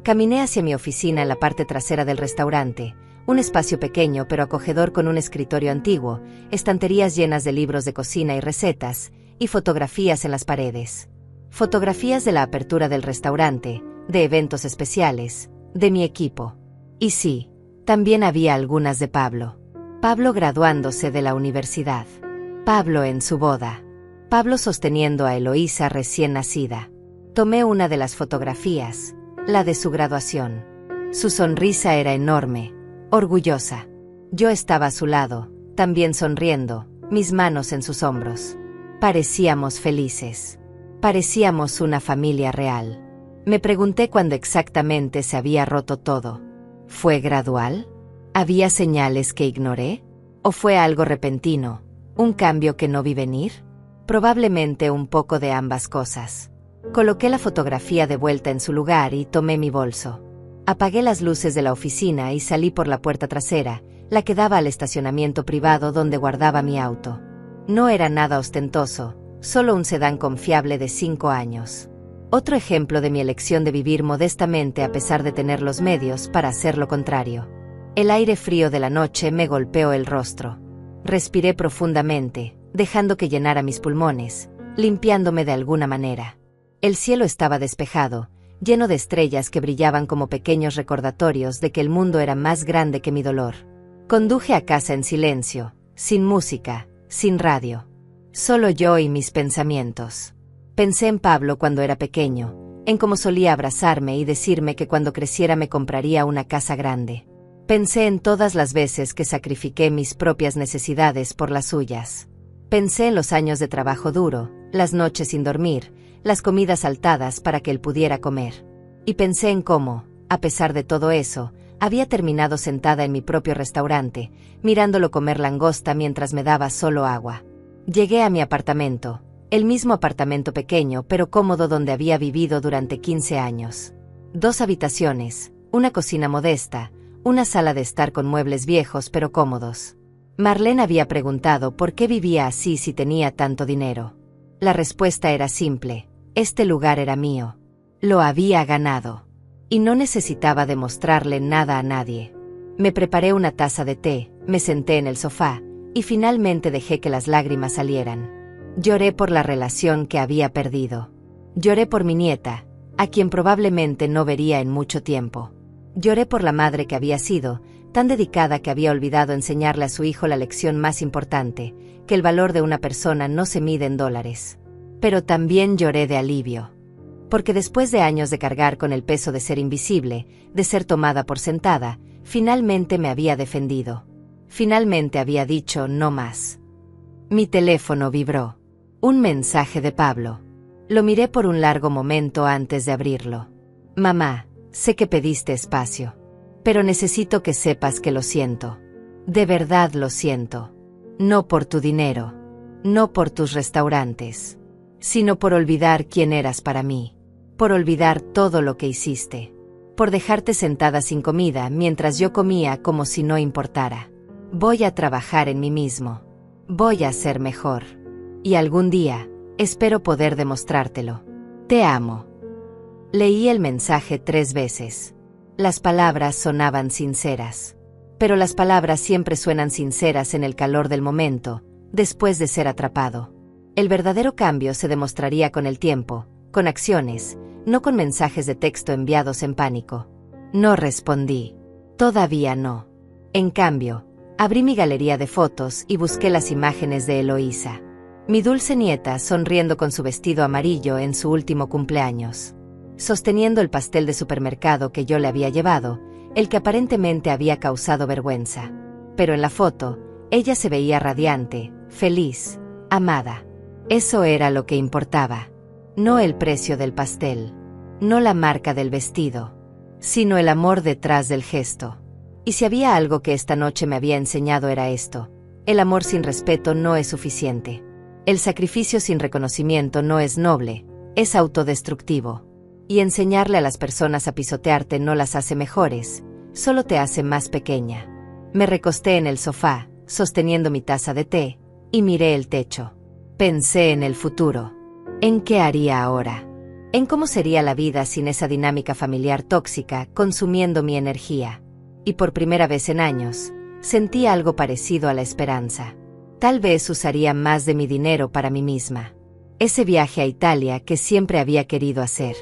Caminé hacia mi oficina en la parte trasera del restaurante, un espacio pequeño pero acogedor con un escritorio antiguo, estanterías llenas de libros de cocina y recetas, y fotografías en las paredes. Fotografías de la apertura del restaurante, de eventos especiales, de mi equipo. Y sí, también había algunas de Pablo. Pablo graduándose de la universidad. Pablo en su boda. Pablo sosteniendo a Eloísa recién nacida. Tomé una de las fotografías, la de su graduación. Su sonrisa era enorme, orgullosa. Yo estaba a su lado, también sonriendo, mis manos en sus hombros. Parecíamos felices. Parecíamos una familia real. Me pregunté cuándo exactamente se había roto todo. ¿Fue gradual? ¿Había señales que ignoré? ¿O fue algo repentino, un cambio que no vi venir? Probablemente un poco de ambas cosas. Coloqué la fotografía de vuelta en su lugar y tomé mi bolso. Apagué las luces de la oficina y salí por la puerta trasera, la que daba al estacionamiento privado donde guardaba mi auto. No era nada ostentoso, solo un sedán confiable de 5 años. Otro ejemplo de mi elección de vivir modestamente a pesar de tener los medios para hacer lo contrario. El aire frío de la noche me golpeó el rostro. Respiré profundamente, dejando que llenara mis pulmones, limpiándome de alguna manera. El cielo estaba despejado, lleno de estrellas que brillaban como pequeños recordatorios de que el mundo era más grande que mi dolor. Conduje a casa en silencio, sin música, sin radio. Solo yo y mis pensamientos. Pensé en Pablo cuando era pequeño, en cómo solía abrazarme y decirme que cuando creciera me compraría una casa grande. Pensé en todas las veces que sacrifiqué mis propias necesidades por las suyas. Pensé en los años de trabajo duro, las noches sin dormir, las comidas saltadas para que él pudiera comer. Y pensé en cómo, a pesar de todo eso, había terminado sentada en mi propio restaurante, mirándolo comer langosta mientras me daba solo agua. Llegué a mi apartamento, el mismo apartamento pequeño pero cómodo donde había vivido durante 15 años. 2 habitaciones, una cocina modesta, una sala de estar con muebles viejos pero cómodos. Marlene había preguntado por qué vivía así si tenía tanto dinero. La respuesta era simple: este lugar era mío. Lo había ganado. Y no necesitaba demostrarle nada a nadie. Me preparé una taza de té, me senté en el sofá, y finalmente dejé que las lágrimas salieran. Lloré por la relación que había perdido. Lloré por mi nieta, a quien probablemente no vería en mucho tiempo. Lloré por la madre que había sido, tan dedicada que había olvidado enseñarle a su hijo la lección más importante, que el valor de una persona no se mide en dólares. Pero también lloré de alivio. Porque después de años de cargar con el peso de ser invisible, de ser tomada por sentada, finalmente me había defendido. Finalmente había dicho no más. Mi teléfono vibró. Un mensaje de Pablo. Lo miré por un largo momento antes de abrirlo. Mamá, sé que pediste espacio. Pero necesito que sepas que lo siento. De verdad lo siento. No por tu dinero. No por tus restaurantes. Sino por olvidar quién eras para mí. Por olvidar todo lo que hiciste. Por dejarte sentada sin comida mientras yo comía como si no importara. Voy a trabajar en mí mismo. Voy a ser mejor. Y algún día, espero poder demostrártelo. Te amo. Leí el mensaje 3 veces. Las palabras sonaban sinceras. Pero las palabras siempre suenan sinceras en el calor del momento, después de ser atrapado. El verdadero cambio se demostraría con el tiempo, con acciones, no con mensajes de texto enviados en pánico. No respondí. Todavía no. En cambio, abrí mi galería de fotos y busqué las imágenes de Eloísa. Mi dulce nieta sonriendo con su vestido amarillo en su último cumpleaños. Sosteniendo el pastel de supermercado que yo le había llevado, el que aparentemente había causado vergüenza. Pero en la foto, ella se veía radiante, feliz, amada. Eso era lo que importaba. No el precio del pastel. No la marca del vestido. Sino el amor detrás del gesto. Y si había algo que esta noche me había enseñado era esto: el amor sin respeto no es suficiente. El sacrificio sin reconocimiento no es noble, es autodestructivo. Y enseñarle a las personas a pisotearte no las hace mejores, solo te hace más pequeña. Me recosté en el sofá, sosteniendo mi taza de té, y miré el techo. Pensé en el futuro. ¿En qué haría ahora? En cómo sería la vida sin esa dinámica familiar tóxica consumiendo mi energía. Y por primera vez en años, sentí algo parecido a la esperanza. Tal vez usaría más de mi dinero para mí misma. Ese viaje a Italia que siempre había querido hacer.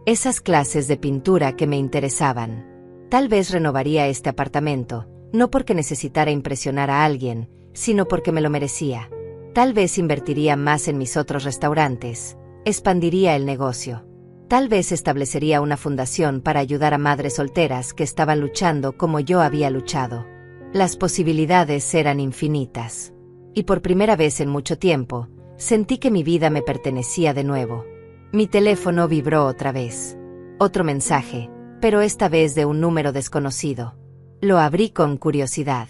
Esas clases de pintura que me interesaban. Tal vez renovaría este apartamento, no porque necesitara impresionar a alguien, sino porque me lo merecía. Tal vez invertiría más en mis otros restaurantes, expandiría el negocio. Tal vez establecería una fundación para ayudar a madres solteras que estaban luchando como yo había luchado. Las posibilidades eran infinitas. Y por primera vez en mucho tiempo, sentí que mi vida me pertenecía de nuevo. Mi teléfono vibró otra vez. Otro mensaje, pero esta vez de un número desconocido. Lo abrí con curiosidad.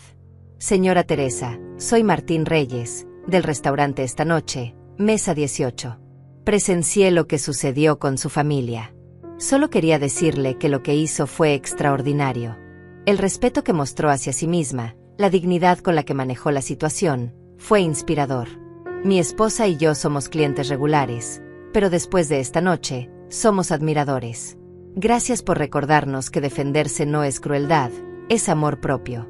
Señora Teresa, soy Martín Reyes, del restaurante Esta Noche. Mesa 18. Presencié lo que sucedió con su familia. Solo quería decirle que lo que hizo fue extraordinario. El respeto que mostró hacia sí misma, la dignidad con la que manejó la situación, fue inspirador. Mi esposa y yo somos clientes regulares, pero después de esta noche, somos admiradores. Gracias por recordarnos que defenderse no es crueldad, es amor propio.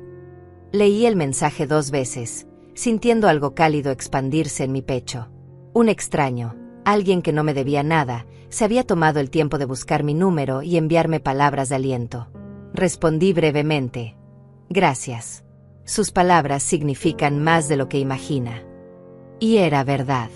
Leí el mensaje 2 veces, sintiendo algo cálido expandirse en mi pecho. Un extraño, alguien que no me debía nada, se había tomado el tiempo de buscar mi número y enviarme palabras de aliento. Respondí brevemente: gracias. Sus palabras significan más de lo que imagina. Y era verdad.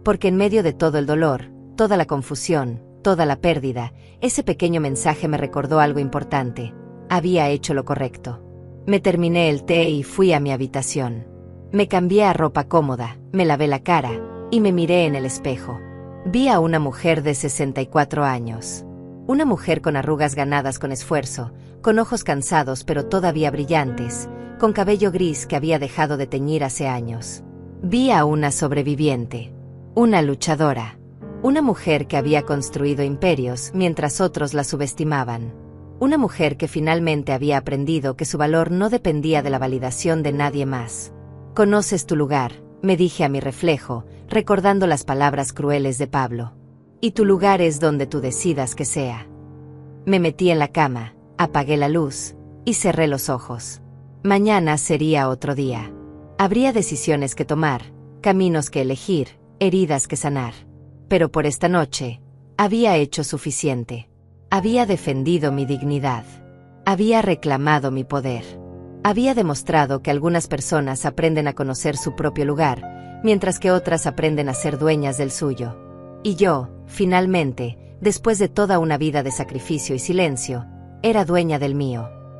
Porque en medio de todo el dolor, toda la confusión, toda la pérdida, ese pequeño mensaje me recordó algo importante. Había hecho lo correcto. Me terminé el té y fui a mi habitación. Me cambié a ropa cómoda, me lavé la cara, y me miré en el espejo. Vi a una mujer de 64 años. Una mujer con arrugas ganadas con esfuerzo, con ojos cansados pero todavía brillantes, con cabello gris que había dejado de teñir hace años. Vi a una sobreviviente, una luchadora, una mujer que había construido imperios mientras otros la subestimaban. Una mujer que finalmente había aprendido que su valor no dependía de la validación de nadie más. «Conoces tu lugar», me dije a mi reflejo, recordando las palabras crueles de Pablo. «Y tu lugar es donde tú decidas que sea». Me metí en la cama, apagué la luz y cerré los ojos. Mañana sería otro día. Habría decisiones que tomar, caminos que elegir, heridas que sanar. Pero por esta noche, había hecho suficiente. Había defendido mi dignidad. Había reclamado mi poder. Había demostrado que algunas personas aprenden a conocer su propio lugar, mientras que otras aprenden a ser dueñas del suyo. Y yo, finalmente, después de toda una vida de sacrificio y silencio, era dueña del mío.